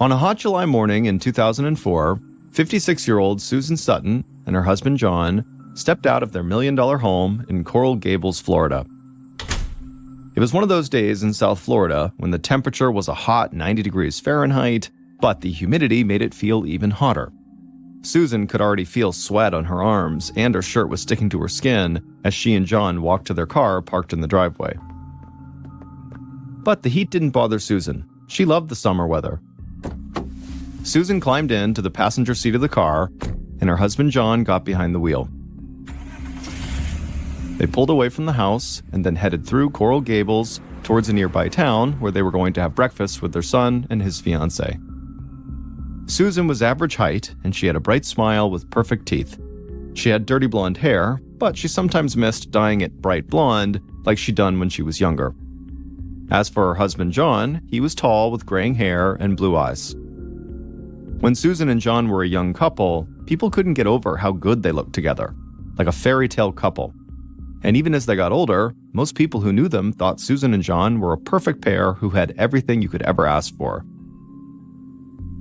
On a hot July morning in 2004, 56-year-old Susan Sutton and her husband John stepped out of their $1 million home in Coral Gables, Florida. It was one of those days in South Florida when the temperature was a hot 90 degrees Fahrenheit, but the humidity made it feel even hotter. Susan could already feel sweat on her arms, and her shirt was sticking to her skin as she and John walked to their car parked in the driveway. But the heat didn't bother Susan. She loved the summer weather. Susan climbed into the passenger seat of the car, and her husband John got behind the wheel. They pulled away from the house and then headed through Coral Gables towards a nearby town where they were going to have breakfast with their son and his fiancée. Susan was average height, and she had a bright smile with perfect teeth. She had dirty blonde hair, but she sometimes missed dyeing it bright blonde like she'd done when she was younger. As for her husband John, he was tall with graying hair and blue eyes. When Susan and John were a young couple, people couldn't get over how good they looked together, like a fairy tale couple. And even as they got older, most people who knew them thought Susan and John were a perfect pair who had everything you could ever ask for.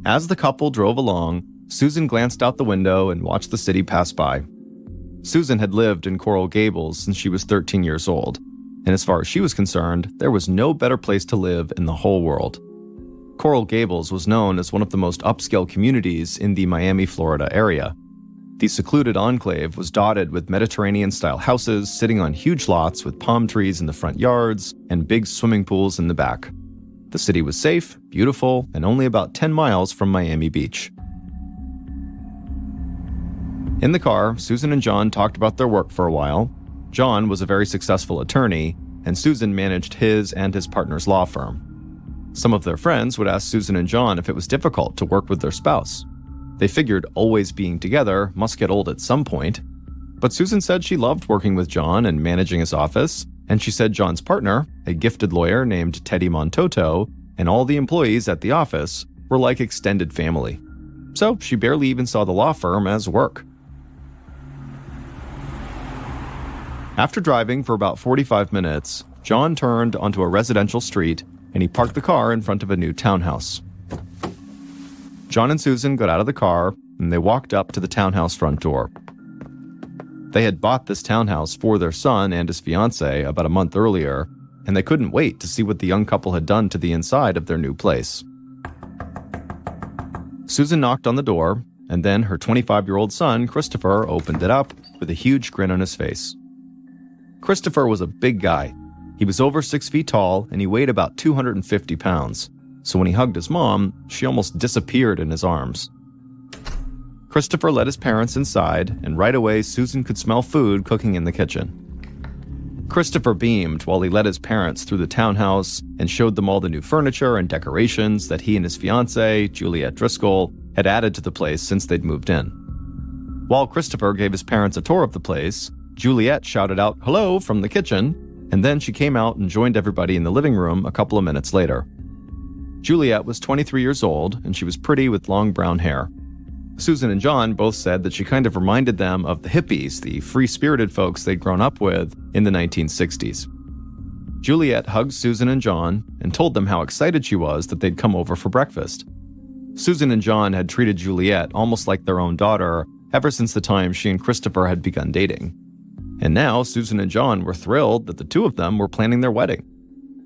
As the couple drove along, Susan glanced out the window and watched the city pass by. Susan had lived in Coral Gables since she was 13 years old, and as far as she was concerned, there was no better place to live in the whole world. Coral Gables was known as one of the most upscale communities in the Miami, Florida area. The secluded enclave was dotted with Mediterranean-style houses sitting on huge lots with palm trees in the front yards and big swimming pools in the back. The city was safe, beautiful, and only about 10 miles from Miami Beach. In the car, Susan and John talked about their work for a while. John was a very successful attorney, and Susan managed his and his partner's law firm. Some of their friends would ask Susan and John if it was difficult to work with their spouse. They figured always being together must get old at some point. But Susan said she loved working with John and managing his office, and she said John's partner, a gifted lawyer named Teddy Montoto, and all the employees at the office were like extended family. So she barely even saw the law firm as work. After driving for about 45 minutes, John turned onto a residential street and he parked the car in front of a new townhouse. John and Susan got out of the car, and they walked up to the townhouse front door. They had bought this townhouse for their son and his fiancée about a month earlier, and they couldn't wait to see what the young couple had done to the inside of their new place. Susan knocked on the door, and then her 25-year-old son, Christopher, opened it up with a huge grin on his face. Christopher was a big guy. He was over 6 feet tall, and he weighed about 250 pounds. So when he hugged his mom, she almost disappeared in his arms. Christopher led his parents inside, and right away Susan could smell food cooking in the kitchen. Christopher beamed while he led his parents through the townhouse and showed them all the new furniture and decorations that he and his fiancée, Juliet Driscoll, had added to the place since they'd moved in. While Christopher gave his parents a tour of the place, Juliet shouted out "hello" from the kitchen, and then she came out and joined everybody in the living room a couple of minutes later. Juliet was 23 years old, and she was pretty with long brown hair. Susan and John both said that she kind of reminded them of the hippies, the free-spirited folks they'd grown up with in the 1960s. Juliet hugged Susan and John and told them how excited she was that they'd come over for breakfast. Susan and John had treated Juliet almost like their own daughter ever since the time she and Christopher had begun dating. And now Susan and John were thrilled that the two of them were planning their wedding.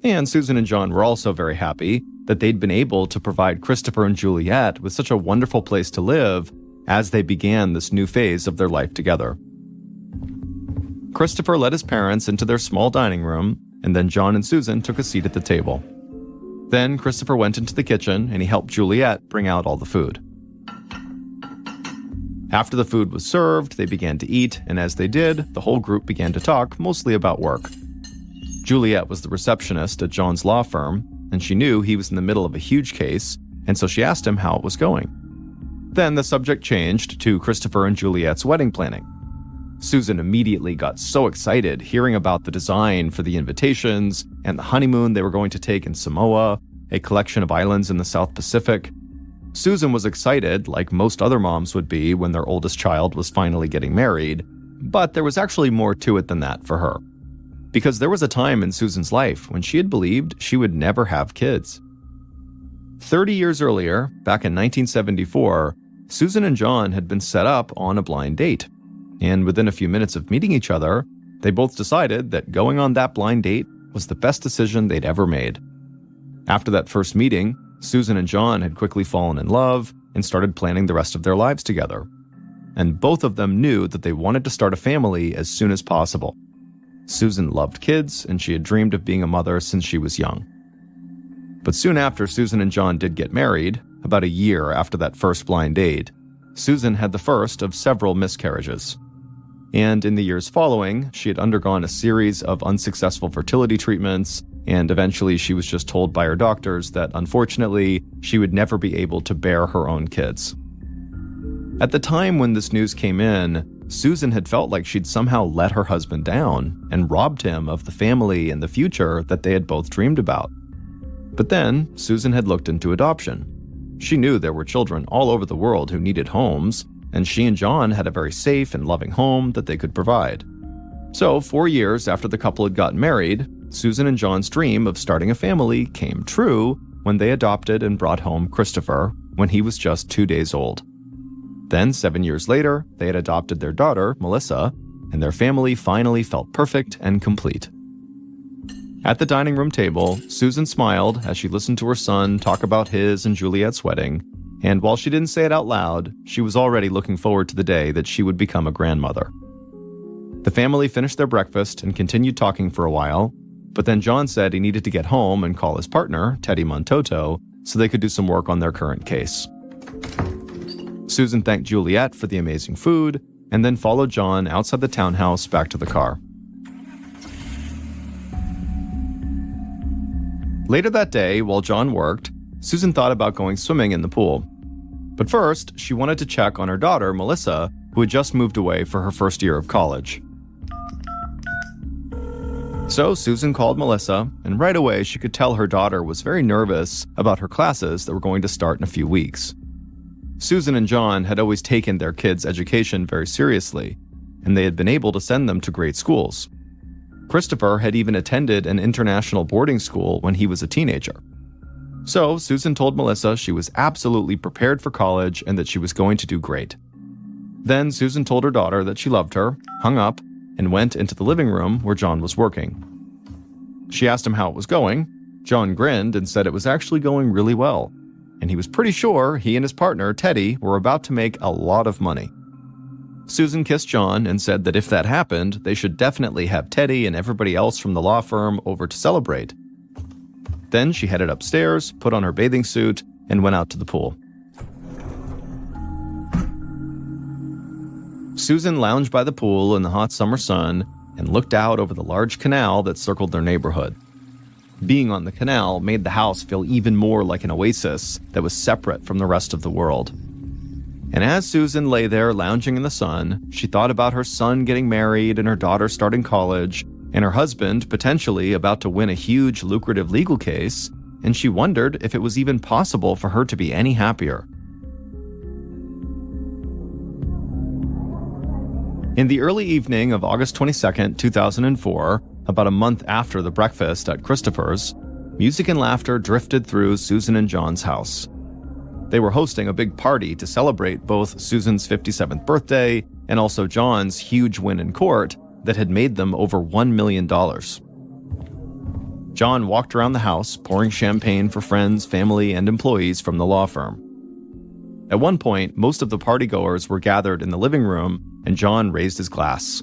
And Susan and John were also very happy that they'd been able to provide Christopher and Juliet with such a wonderful place to live as they began this new phase of their life together. Christopher led his parents into their small dining room, and then John and Susan took a seat at the table. Then Christopher went into the kitchen and he helped Juliet bring out all the food. After the food was served, they began to eat, and as they did, the whole group began to talk, mostly about work. Juliet was the receptionist at John's law firm, and she knew he was in the middle of a huge case, and so she asked him how it was going. Then the subject changed to Christopher and Juliet's wedding planning. Susan immediately got so excited hearing about the design for the invitations and the honeymoon they were going to take in Samoa, a collection of islands in the South Pacific. Susan was excited, like most other moms would be when their oldest child was finally getting married, but there was actually more to it than that for her. Because there was a time in Susan's life when she had believed she would never have kids. 30 years earlier, back in 1974, Susan and John had been set up on a blind date. And within a few minutes of meeting each other, they both decided that going on that blind date was the best decision they'd ever made. After that first meeting, Susan and John had quickly fallen in love and started planning the rest of their lives together. And both of them knew that they wanted to start a family as soon as possible. Susan loved kids, and she had dreamed of being a mother since she was young. But soon after Susan and John did get married, about a year after that first blind date, Susan had the first of several miscarriages. And in the years following, she had undergone a series of unsuccessful fertility treatments, and eventually she was just told by her doctors that unfortunately, she would never be able to bear her own kids. At the time when this news came in, Susan had felt like she'd somehow let her husband down and robbed him of the family and the future that they had both dreamed about. But then, Susan had looked into adoption. She knew there were children all over the world who needed homes, and she and John had a very safe and loving home that they could provide. So, 4 years after the couple had gotten married, Susan and John's dream of starting a family came true when they adopted and brought home Christopher when he was just 2 days old. Then, 7 years later, they had adopted their daughter, Melissa, and their family finally felt perfect and complete. At the dining room table, Susan smiled as she listened to her son talk about his and Juliet's wedding, and while she didn't say it out loud, she was already looking forward to the day that she would become a grandmother. The family finished their breakfast and continued talking for a while, but then John said he needed to get home and call his partner, Teddy Montoto, so they could do some work on their current case. Susan thanked Juliet for the amazing food, and then followed John outside the townhouse back to the car. Later that day, while John worked, Susan thought about going swimming in the pool. But first, she wanted to check on her daughter, Melissa, who had just moved away for her first year of college. So Susan called Melissa, and right away she could tell her daughter was very nervous about her classes that were going to start in a few weeks. Susan and John had always taken their kids' education very seriously, and they had been able to send them to great schools. Christopher had even attended an international boarding school when he was a teenager. So Susan told Melissa she was absolutely prepared for college and that she was going to do great. Then Susan told her daughter that she loved her, hung up, and went into the living room where John was working. She asked him how it was going. John grinned and said it was actually going really well, and he was pretty sure he and his partner, Teddy, were about to make a lot of money. Susan kissed John and said that if that happened, they should definitely have Teddy and everybody else from the law firm over to celebrate. Then she headed upstairs, put on her bathing suit, and went out to the pool. Susan lounged by the pool in the hot summer sun and looked out over the large canal that circled their neighborhood. Being on the canal made the house feel even more like an oasis that was separate from the rest of the world. And as Susan lay there lounging in the sun, she thought about her son getting married and her daughter starting college, and her husband potentially about to win a huge lucrative legal case, and she wondered if it was even possible for her to be any happier. In the early evening of August 22, 2004, about a month after the breakfast at Christopher's, music and laughter drifted through Susan and John's house. They were hosting a big party to celebrate both Susan's 57th birthday and also John's huge win in court that had made them over $1 million. John walked around the house, pouring champagne for friends, family, and employees from the law firm. At one point, most of the partygoers were gathered in the living room, and John raised his glass.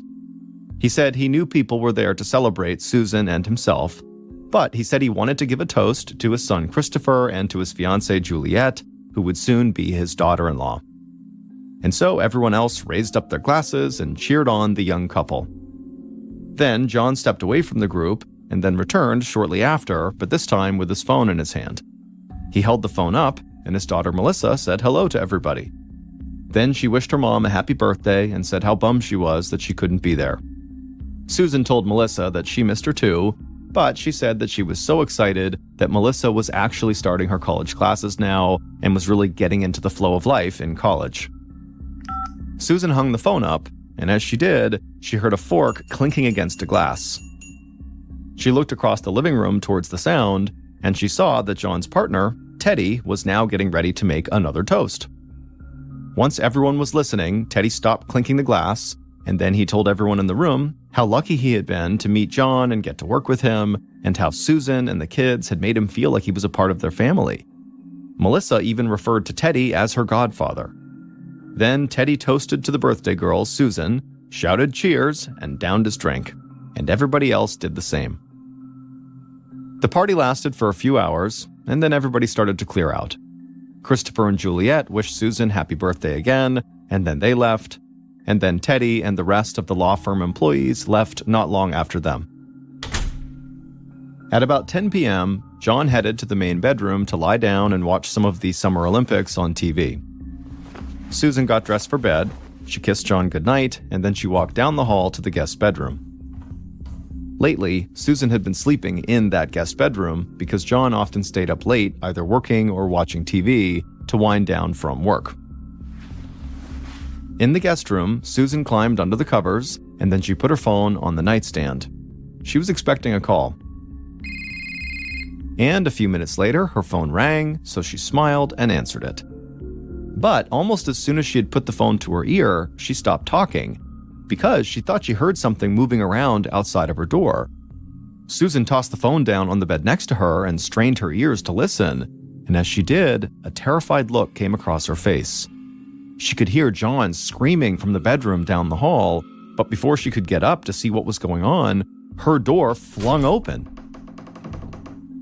He said he knew people were there to celebrate Susan and himself, but he said he wanted to give a toast to his son Christopher and to his fiancée Juliet, who would soon be his daughter-in-law. And so everyone else raised up their glasses and cheered on the young couple. Then John stepped away from the group and then returned shortly after, but this time with his phone in his hand. He held the phone up, and his daughter Melissa said hello to everybody. Then she wished her mom a happy birthday and said how bummed she was that she couldn't be there. Susan told Melissa that she missed her too, but she said that she was so excited that Melissa was actually starting her college classes now and was really getting into the flow of life in college. Susan hung the phone up, and as she did, she heard a fork clinking against a glass. She looked across the living room towards the sound, and she saw that John's partner, Teddy was now getting ready to make another toast. Once everyone was listening, Teddy stopped clinking the glass, and then he told everyone in the room how lucky he had been to meet John and get to work with him, and how Susan and the kids had made him feel like he was a part of their family. Melissa even referred to Teddy as her godfather. Then Teddy toasted to the birthday girl, Susan, shouted cheers, and downed his drink, and everybody else did the same. The party lasted for a few hours, and then everybody started to clear out. Christopher and Juliet wished Susan happy birthday again, and then they left, and then Teddy and the rest of the law firm employees left not long after them. At about 10 p.m., John headed to the main bedroom to lie down and watch some of the Summer Olympics on TV. Susan got dressed for bed, she kissed John goodnight, and then she walked down the hall to the guest bedroom. Lately, Susan had been sleeping in that guest bedroom because John often stayed up late either working or watching TV to wind down from work. In the guest room, Susan climbed under the covers, and then she put her phone on the nightstand. She was expecting a call. And a few minutes later, her phone rang, so she smiled and answered it. But almost as soon as she had put the phone to her ear, she stopped talking, because she thought she heard something moving around outside of her door. Susan tossed the phone down on the bed next to her and strained her ears to listen, and as she did, a terrified look came across her face. She could hear John screaming from the bedroom down the hall, but before she could get up to see what was going on, her door flung open.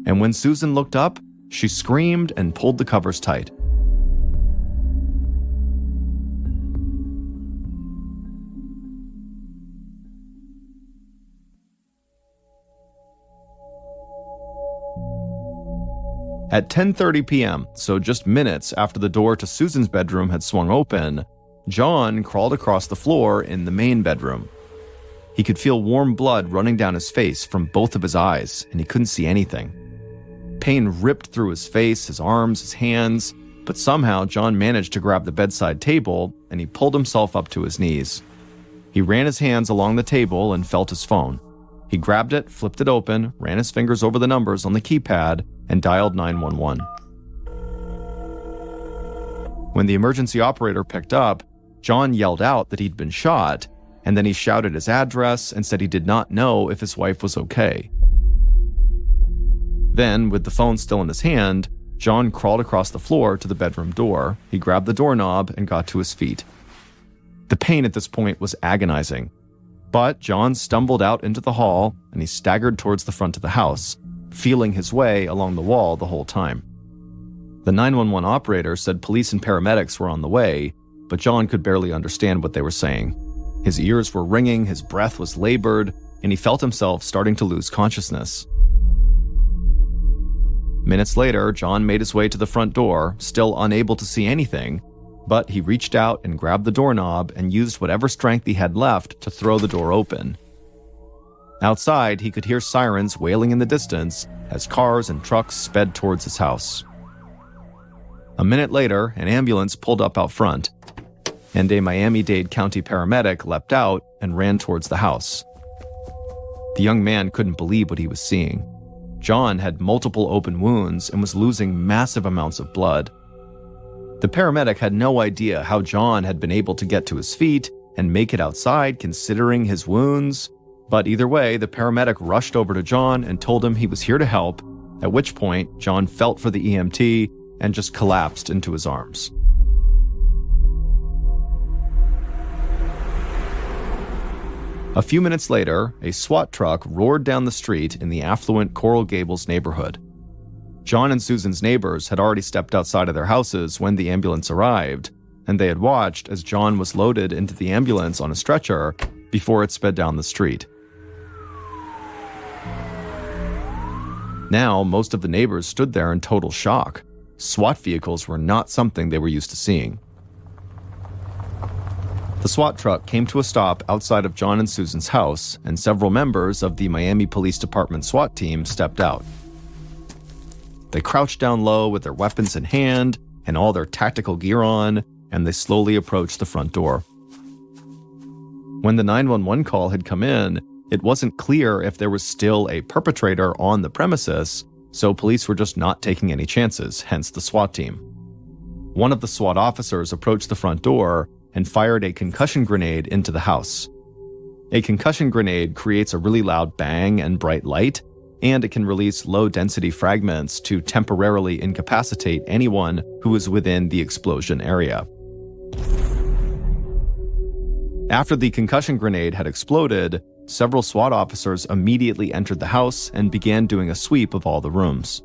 And when Susan looked up, she screamed and pulled the covers tight. At 10:30 p.m., so just minutes after the door to Susan's bedroom had swung open, John crawled across the floor in the main bedroom. He could feel warm blood running down his face from both of his eyes, and he couldn't see anything. Pain ripped through his face, his arms, his hands, but somehow John managed to grab the bedside table, and he pulled himself up to his knees. He ran his hands along the table and felt his phone. He grabbed it, flipped it open, ran his fingers over the numbers on the keypad, and dialed 911. When the emergency operator picked up, John yelled out that he'd been shot, and then he shouted his address and said he did not know if his wife was okay. Then, with the phone still in his hand, John crawled across the floor to the bedroom door. He grabbed the doorknob and got to his feet. The pain at this point was agonizing. But John stumbled out into the hall, and he staggered towards the front of the house, feeling his way along the wall the whole time. The 911 operator said police and paramedics were on the way, but John could barely understand what they were saying. His ears were ringing, his breath was labored, and he felt himself starting to lose consciousness. Minutes later, John made his way to the front door, still unable to see anything, but he reached out and grabbed the doorknob and used whatever strength he had left to throw the door open. Outside, he could hear sirens wailing in the distance as cars and trucks sped towards his house. A minute later, an ambulance pulled up out front, and a Miami-Dade County paramedic leapt out and ran towards the house. The young man couldn't believe what he was seeing. John had multiple open wounds and was losing massive amounts of blood. The paramedic had no idea how John had been able to get to his feet and make it outside considering his wounds, but either way, the paramedic rushed over to John and told him he was here to help, at which point John felt for the EMT and just collapsed into his arms. A few minutes later, a SWAT truck roared down the street in the affluent Coral Gables neighborhood. John and Susan's neighbors had already stepped outside of their houses when the ambulance arrived, and they had watched as John was loaded into the ambulance on a stretcher before it sped down the street. Now, most of the neighbors stood there in total shock. SWAT vehicles were not something they were used to seeing. The SWAT truck came to a stop outside of John and Susan's house, and several members of the Miami Police Department SWAT team stepped out. They crouched down low with their weapons in hand and all their tactical gear on, and they slowly approached the front door. When the 911 call had come in, it wasn't clear if there was still a perpetrator on the premises, so police were just not taking any chances, hence the SWAT team. One of the SWAT officers approached the front door and fired a concussion grenade into the house. A concussion grenade creates a really loud bang and bright light, and it can release low-density fragments to temporarily incapacitate anyone who is within the explosion area. After the concussion grenade had exploded, several SWAT officers immediately entered the house and began doing a sweep of all the rooms.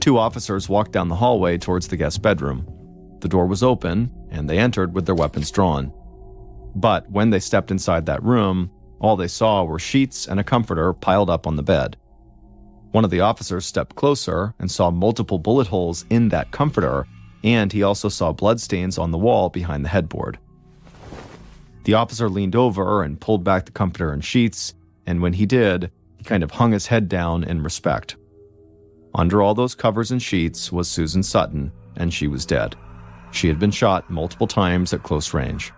2 officers walked down the hallway towards the guest bedroom. The door was open, and they entered with their weapons drawn. But when they stepped inside that room, all they saw were sheets and a comforter piled up on the bed. One of the officers stepped closer and saw multiple bullet holes in that comforter, and he also saw bloodstains on the wall behind the headboard. The officer leaned over and pulled back the comforter and sheets, and when he did, he kind of hung his head down in respect. Under all those covers and sheets was Susan Sutton, and she was dead. She had been shot multiple times at close range.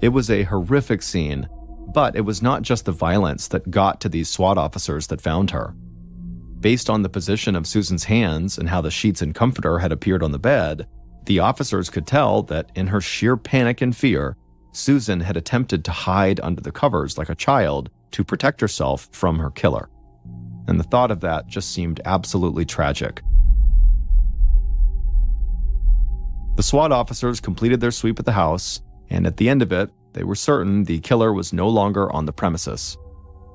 It was a horrific scene, but it was not just the violence that got to these SWAT officers that found her. Based on the position of Susan's hands and how the sheets and comforter had appeared on the bed, the officers could tell that in her sheer panic and fear, Susan had attempted to hide under the covers like a child to protect herself from her killer. And the thought of that just seemed absolutely tragic. The SWAT officers completed their sweep of the house, and at the end of it, they were certain the killer was no longer on the premises.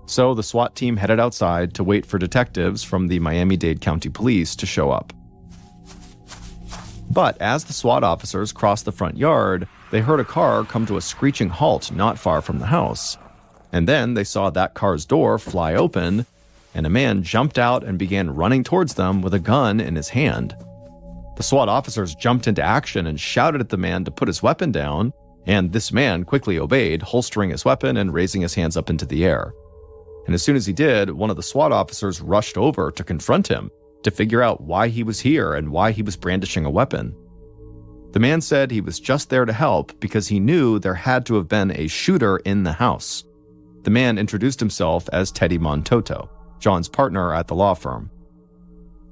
So the SWAT team headed outside to wait for detectives from the Miami-Dade County Police to show up. But as the SWAT officers crossed the front yard, they heard a car come to a screeching halt not far from the house. And then they saw that car's door fly open, and a man jumped out and began running towards them with a gun in his hand. The SWAT officers jumped into action and shouted at the man to put his weapon down, and this man quickly obeyed, holstering his weapon and raising his hands up into the air. And as soon as he did, one of the SWAT officers rushed over to confront him, to figure out why he was here and why he was brandishing a weapon. The man said he was just there to help because he knew there had to have been a shooter in the house. The man introduced himself as Teddy Montoto, John's partner at the law firm.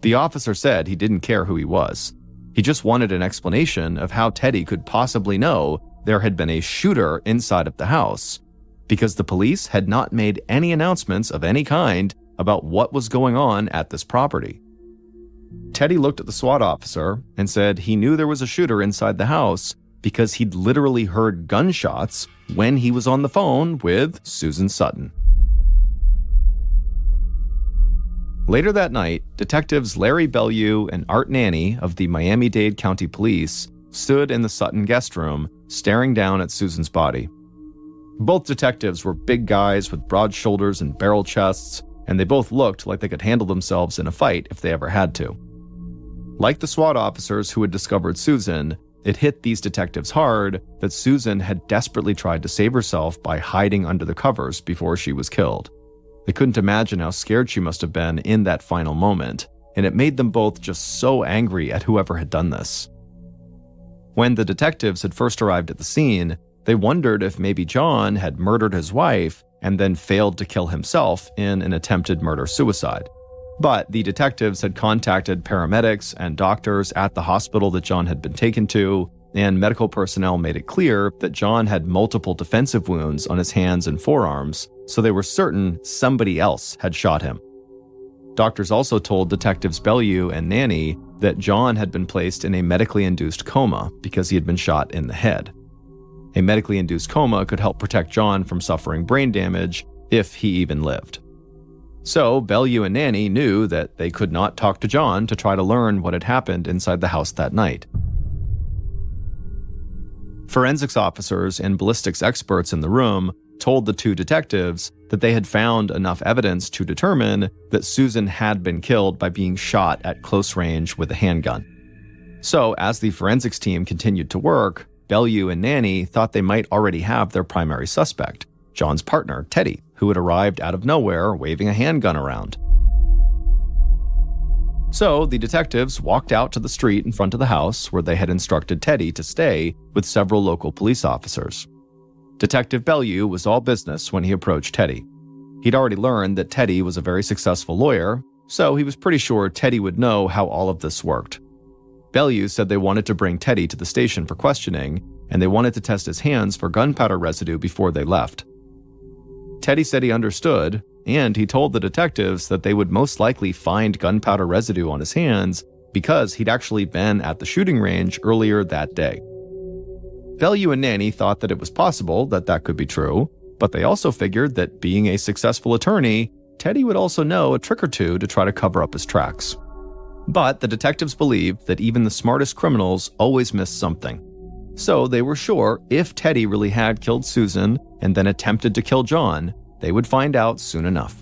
The officer said he didn't care who he was. He just wanted an explanation of how Teddy could possibly know there had been a shooter inside of the house, because the police had not made any announcements of any kind about what was going on at this property. Teddy looked at the SWAT officer and said he knew there was a shooter inside the house because he'd literally heard gunshots when he was on the phone with Susan Sutton. Later that night, detectives Larry Bellew and Art Nanny of the Miami-Dade County Police stood in the Sutton guest room, staring down at Susan's body. Both detectives were big guys with broad shoulders and barrel chests, and they both looked like they could handle themselves in a fight if they ever had to. Like the SWAT officers who had discovered Susan, it hit these detectives hard that Susan had desperately tried to save herself by hiding under the covers before she was killed. They couldn't imagine how scared she must have been in that final moment, and it made them both just so angry at whoever had done this. When the detectives had first arrived at the scene, they wondered if maybe John had murdered his wife and then failed to kill himself in an attempted murder-suicide. But the detectives had contacted paramedics and doctors at the hospital that John had been taken to, and medical personnel made it clear that John had multiple defensive wounds on his hands and forearms, so they were certain somebody else had shot him. Doctors also told detectives Bellew and Nanny that John had been placed in a medically induced coma because he had been shot in the head. A medically induced coma could help protect John from suffering brain damage if he even lived. So Bellew and Nanny knew that they could not talk to John to try to learn what had happened inside the house that night. Forensics officers and ballistics experts in the room told the two detectives that they had found enough evidence to determine that Susan had been killed by being shot at close range with a handgun. So as the forensics team continued to work, Bellew and Nanny thought they might already have their primary suspect, John's partner, Teddy, who had arrived out of nowhere waving a handgun around. So the detectives walked out to the street in front of the house where they had instructed Teddy to stay with several local police officers. Detective Bellew was all business when he approached Teddy. He'd already learned that Teddy was a very successful lawyer, so he was pretty sure Teddy would know how all of this worked. Bellew said they wanted to bring Teddy to the station for questioning, and they wanted to test his hands for gunpowder residue before they left. Teddy said he understood, and he told the detectives that they would most likely find gunpowder residue on his hands because he'd actually been at the shooting range earlier that day. Bellew and Nanny thought that it was possible that that could be true, but they also figured that being a successful attorney, Teddy would also know a trick or two to try to cover up his tracks. But the detectives believed that even the smartest criminals always miss something. So they were sure if Teddy really had killed Susan and then attempted to kill John, they would find out soon enough.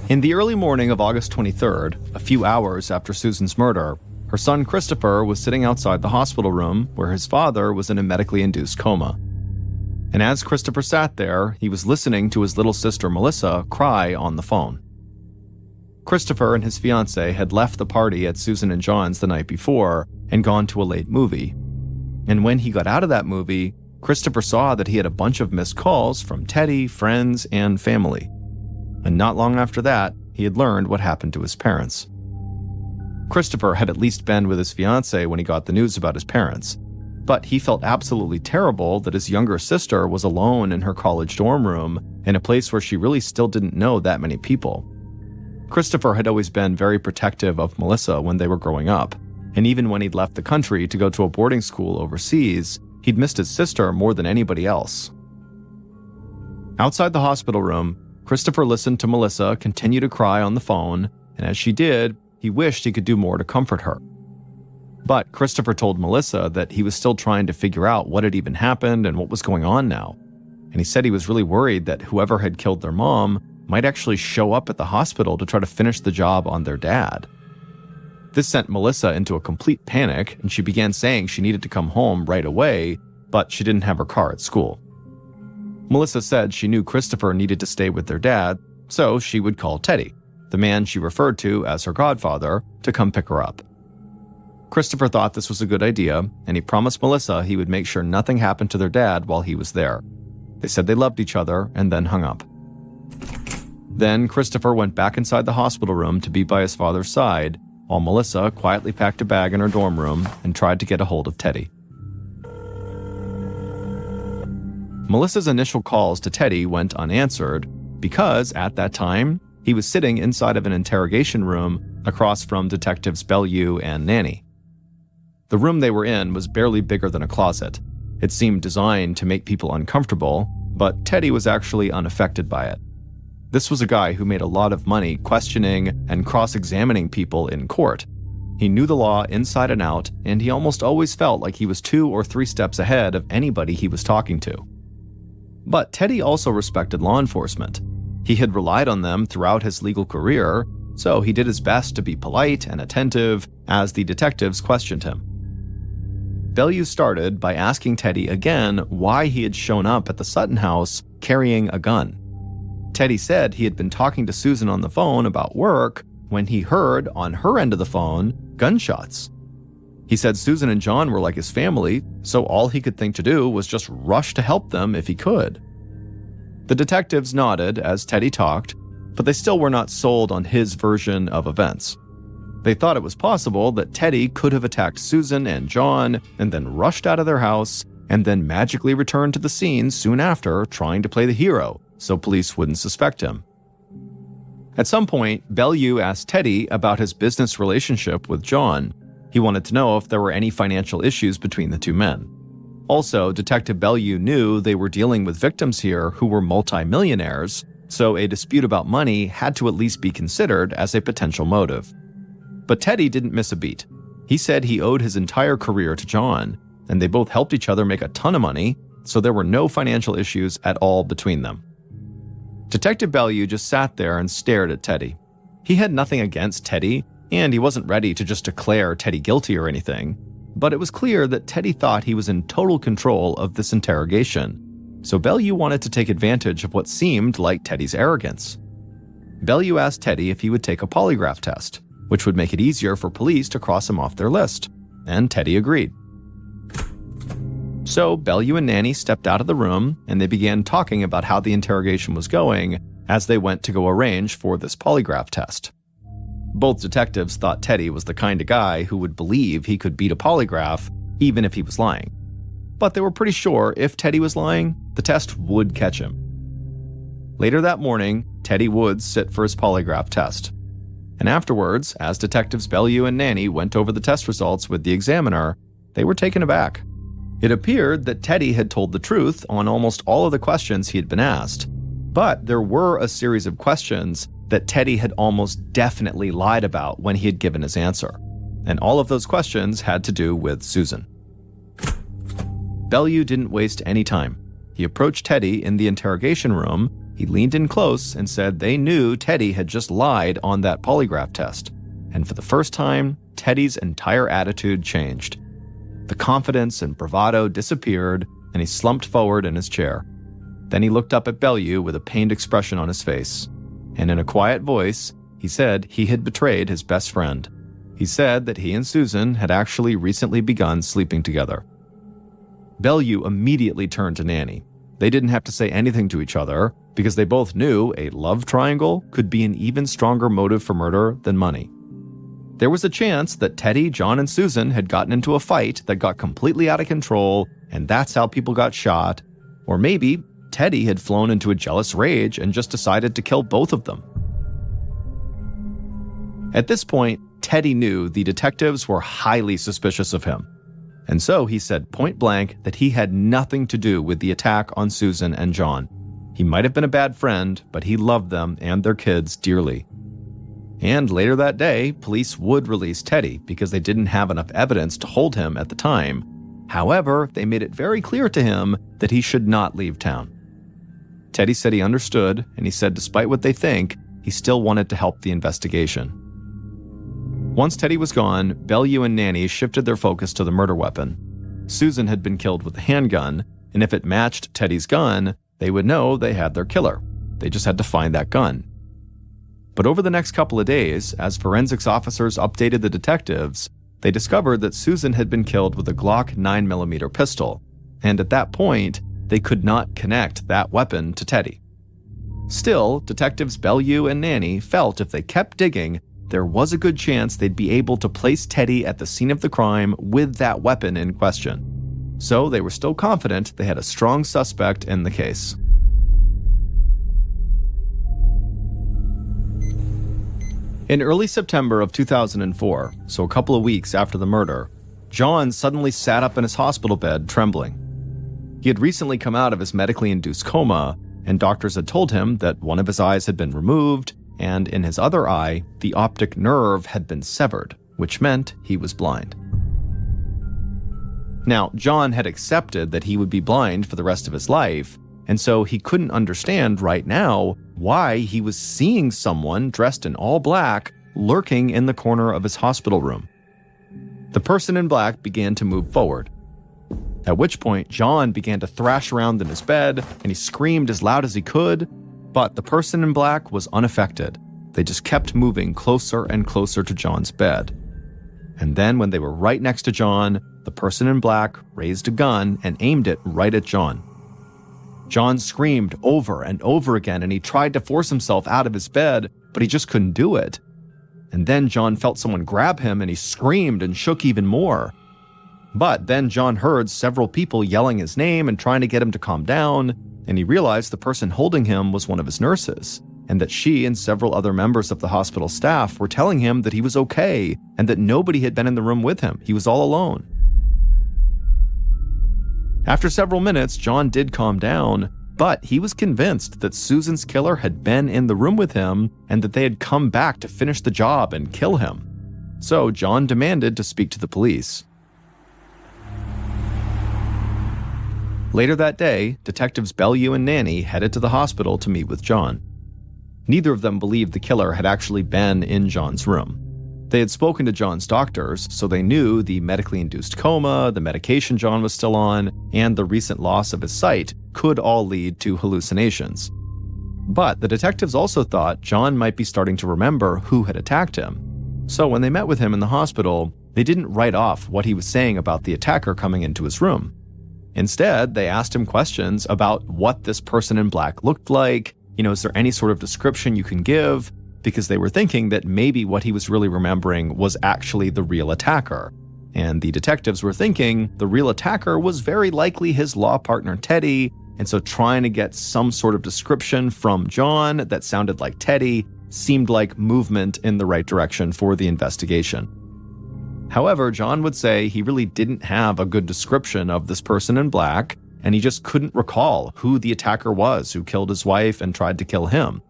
In the early morning of August 23rd, a few hours after Susan's murder, her son Christopher was sitting outside the hospital room where his father was in a medically induced coma. And as Christopher sat there, he was listening to his little sister Melissa cry on the phone. Christopher and his fiancée had left the party at Susan and John's the night before and gone to a late movie. And when he got out of that movie, Christopher saw that he had a bunch of missed calls from Teddy, friends, and family. And not long after that, he had learned what happened to his parents. Christopher had at least been with his fiancée when he got the news about his parents, but he felt absolutely terrible that his younger sister was alone in her college dorm room in a place where she really still didn't know that many people. Christopher had always been very protective of Melissa when they were growing up, and even when he'd left the country to go to a boarding school overseas, he'd missed his sister more than anybody else. Outside the hospital room, Christopher listened to Melissa continue to cry on the phone, and as she did, he wished he could do more to comfort her. But Christopher told Melissa that he was still trying to figure out what had even happened and what was going on now, and he said he was really worried that whoever had killed their mom might actually show up at the hospital to try to finish the job on their dad. This sent Melissa into a complete panic, and she began saying she needed to come home right away, but she didn't have her car at school. Melissa said she knew Christopher needed to stay with their dad, so she would call Teddy, the man she referred to as her godfather, to come pick her up. Christopher thought this was a good idea, and he promised Melissa he would make sure nothing happened to their dad while he was there. They said they loved each other and then hung up. Then Christopher went back inside the hospital room to be by his father's side, while Melissa quietly packed a bag in her dorm room and tried to get a hold of Teddy. Melissa's initial calls to Teddy went unanswered because, at that time, he was sitting inside of an interrogation room across from Detectives Bellew and Nanny. The room they were in was barely bigger than a closet. It seemed designed to make people uncomfortable, but Teddy was actually unaffected by it. This was a guy who made a lot of money questioning and cross-examining people in court. He knew the law inside and out, and he almost always felt like he was 2 or 3 steps ahead of anybody he was talking to. But Teddy also respected law enforcement. He had relied on them throughout his legal career, so he did his best to be polite and attentive as the detectives questioned him. Bellew started by asking Teddy again why he had shown up at the Sutton house carrying a gun. Teddy said he had been talking to Susan on the phone about work when he heard, on her end of the phone, gunshots. He said Susan and John were like his family, so all he could think to do was just rush to help them if he could. The detectives nodded as Teddy talked, but they still were not sold on his version of events. They thought it was possible that Teddy could have attacked Susan and John and then rushed out of their house and then magically returned to the scene soon after trying to play the hero so police wouldn't suspect him. At some point, Bellew asked Teddy about his business relationship with John. He wanted to know if there were any financial issues between the two men. Also, Detective Bellew knew they were dealing with victims here who were multimillionaires, so a dispute about money had to at least be considered as a potential motive. But Teddy didn't miss a beat. He said he owed his entire career to John, and they both helped each other make a ton of money, so there were no financial issues at all between them. Detective Bellew just sat there and stared at Teddy. He had nothing against Teddy, and he wasn't ready to just declare Teddy guilty or anything, but it was clear that Teddy thought he was in total control of this interrogation, So Bellew wanted to take advantage of what seemed like Teddy's arrogance. Bellew asked Teddy if he would take a polygraph test, which would make it easier for police to cross him off their list, and Teddy agreed. So Bellew and Nanny stepped out of the room, and they began talking about how the interrogation was going as they went to go arrange for this polygraph test. Both detectives thought Teddy was the kind of guy who would believe he could beat a polygraph even if he was lying. But they were pretty sure if Teddy was lying, the test would catch him. Later that morning, Teddy would sit for his polygraph test. And afterwards, as detectives Bellew and Nanny went over the test results with the examiner, they were taken aback. It appeared that Teddy had told the truth on almost all of the questions he had been asked, but there were a series of questions that Teddy had almost definitely lied about when he had given his answer. And all of those questions had to do with Susan. Bellew didn't waste any time. He approached Teddy in the interrogation room. He leaned in close and said they knew Teddy had just lied on that polygraph test. And for the first time, Teddy's entire attitude changed. The confidence and bravado disappeared, and he slumped forward in his chair. Then he looked up at Bellew with a pained expression on his face. And in a quiet voice, he said he had betrayed his best friend. He said that he and Susan had actually recently begun sleeping together. Bellew immediately turned to Nanny. They didn't have to say anything to each other because they both knew a love triangle could be an even stronger motive for murder than money. There was a chance that Teddy, John, and Susan had gotten into a fight that got completely out of control, and that's how people got shot. Or maybe Teddy had flown into a jealous rage and just decided to kill both of them. At this point, Teddy knew the detectives were highly suspicious of him. And so he said point blank that he had nothing to do with the attack on Susan and John. He might have been a bad friend, but he loved them and their kids dearly. And later that day, police would release Teddy because they didn't have enough evidence to hold him at the time. However, they made it very clear to him that he should not leave town. Teddy said he understood, and he said despite what they think, he still wanted to help the investigation. Once Teddy was gone, Bellew and Nanny shifted their focus to the murder weapon. Susan had been killed with a handgun, and if it matched Teddy's gun, they would know they had their killer. They just had to find that gun. But over the next couple of days, as forensics officers updated the detectives, they discovered that Susan had been killed with a Glock 9mm pistol, and at that point, they could not connect that weapon to Teddy. Still, detectives Bellew and Nanny felt if they kept digging, there was a good chance they'd be able to place Teddy at the scene of the crime with that weapon in question. So they were still confident they had a strong suspect in the case. In early September of 2004, so a couple of weeks after the murder, John suddenly sat up in his hospital bed, trembling. He had recently come out of his medically induced coma, and doctors had told him that one of his eyes had been removed, and in his other eye, the optic nerve had been severed, which meant he was blind. Now, John had accepted that he would be blind for the rest of his life, and so he couldn't understand right now why he was seeing someone dressed in all black lurking in the corner of his hospital room. The person in black began to move forward, at which point John began to thrash around in his bed, and he screamed as loud as he could, but the person in black was unaffected. They just kept moving closer and closer to John's bed. And then when they were right next to John, the person in black raised a gun and aimed it right at John. John screamed over and over again, and he tried to force himself out of his bed, but he just couldn't do it. And then John felt someone grab him, and he screamed and shook even more. But then John heard several people yelling his name and trying to get him to calm down, and he realized the person holding him was one of his nurses, and that she and several other members of the hospital staff were telling him that he was okay and that nobody had been in the room with him. He was all alone. After several minutes, John did calm down, but he was convinced that Susan's killer had been in the room with him and that they had come back to finish the job and kill him. So John demanded to speak to the police. Later that day, detectives Bellew and Nanny headed to the hospital to meet with John. Neither of them believed the killer had actually been in John's room. They had spoken to John's doctors, so they knew the medically induced coma, the medication John was still on, and the recent loss of his sight could all lead to hallucinations. But the detectives also thought John might be starting to remember who had attacked him. So when they met with him in the hospital, they didn't write off what he was saying about the attacker coming into his room. Instead, they asked him questions about what this person in black looked like. Is there any sort of description you can give? Because they were thinking that maybe what he was really remembering was actually the real attacker. And the detectives were thinking the real attacker was very likely his law partner, Teddy, and so trying to get some sort of description from John that sounded like Teddy seemed like movement in the right direction for the investigation. However, John would say he really didn't have a good description of this person in black, and he just couldn't recall who the attacker was who killed his wife and tried to kill him.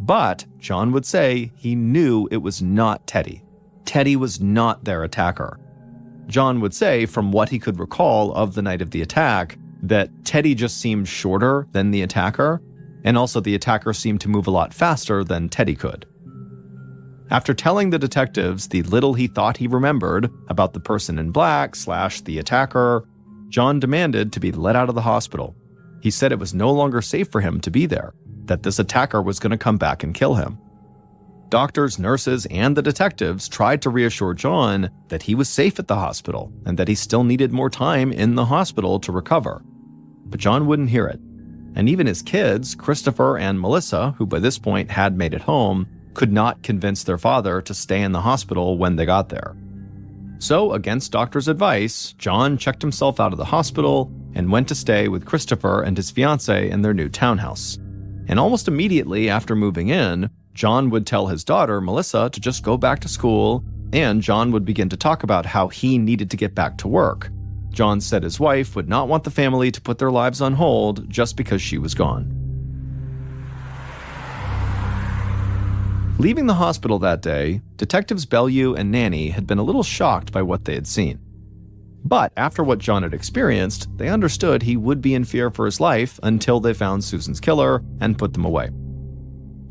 But John would say he knew it was not Teddy. Teddy was not their attacker. John would say, from what he could recall of the night of the attack, that Teddy just seemed shorter than the attacker, and also the attacker seemed to move a lot faster than Teddy could. After telling the detectives the little he thought he remembered about the person in black / the attacker, John demanded to be let out of the hospital. He said it was no longer safe for him to be there, that this attacker was going to come back and kill him. Doctors, nurses, and the detectives tried to reassure John that he was safe at the hospital and that he still needed more time in the hospital to recover. But John wouldn't hear it. And even his kids, Christopher and Melissa, who by this point had made it home, could not convince their father to stay in the hospital when they got there. So, against doctors' advice, John checked himself out of the hospital and went to stay with Christopher and his fiancée in their new townhouse. And almost immediately after moving in, John would tell his daughter, Melissa, to just go back to school, and John would begin to talk about how he needed to get back to work. John said his wife would not want the family to put their lives on hold just because she was gone. Leaving the hospital that day, Detectives Bellew and Nanny had been a little shocked by what they had seen. But after what John had experienced, they understood he would be in fear for his life until they found Susan's killer and put them away.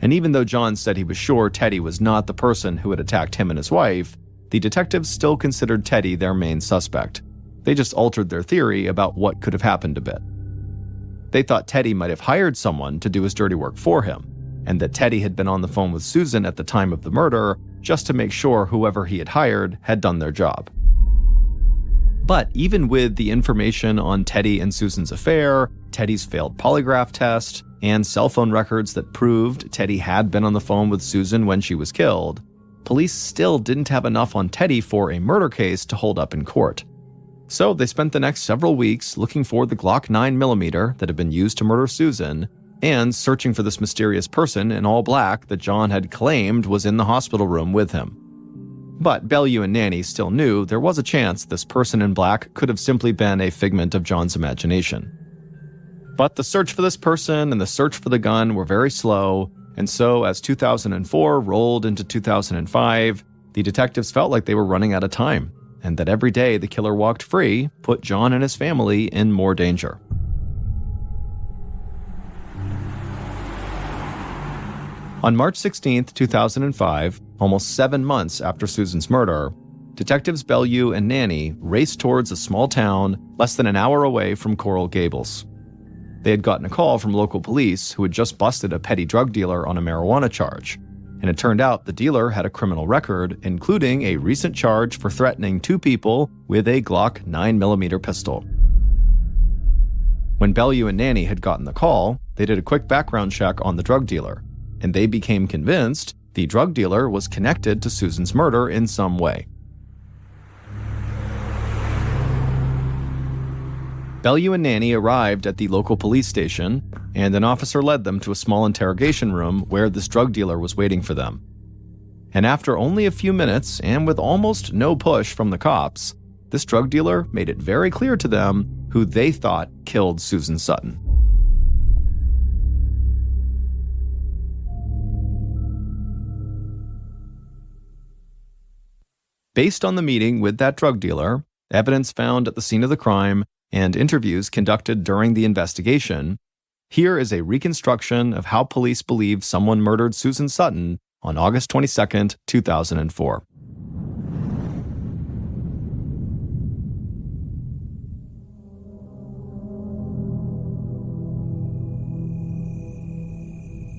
And even though John said he was sure Teddy was not the person who had attacked him and his wife, the detectives still considered Teddy their main suspect. They just altered their theory about what could have happened a bit. They thought Teddy might have hired someone to do his dirty work for him, and that Teddy had been on the phone with Susan at the time of the murder just to make sure whoever he had hired had done their job. But even with the information on Teddy and Susan's affair, Teddy's failed polygraph test, and cell phone records that proved Teddy had been on the phone with Susan when she was killed, police still didn't have enough on Teddy for a murder case to hold up in court. So they spent the next several weeks looking for the Glock 9mm that had been used to murder Susan, and searching for this mysterious person in all black that John had claimed was in the hospital room with him. But Bellew and Nanny still knew there was a chance this person in black could have simply been a figment of John's imagination. But the search for this person and the search for the gun were very slow, and so as 2004 rolled into 2005, the detectives felt like they were running out of time, and that every day the killer walked free put John and his family in more danger. On March 16, 2005, almost 7 months after Susan's murder, Detectives Bellew and Nanny raced towards a small town less than an hour away from Coral Gables. They had gotten a call from local police who had just busted a petty drug dealer on a marijuana charge, and it turned out the dealer had a criminal record, including a recent charge for threatening 2 people with a Glock 9mm pistol. When Bellew and Nanny had gotten the call, they did a quick background check on the drug dealer, and they became convinced the drug dealer was connected to Susan's murder in some way. Bellew and Nanny arrived at the local police station, and an officer led them to a small interrogation room where this drug dealer was waiting for them. And after only a few minutes, and with almost no push from the cops, this drug dealer made it very clear to them who they thought killed Susan Sutton. Based on the meeting with that drug dealer, evidence found at the scene of the crime, and interviews conducted during the investigation, here is a reconstruction of how police believe someone murdered Susan Sutton on August 22, 2004.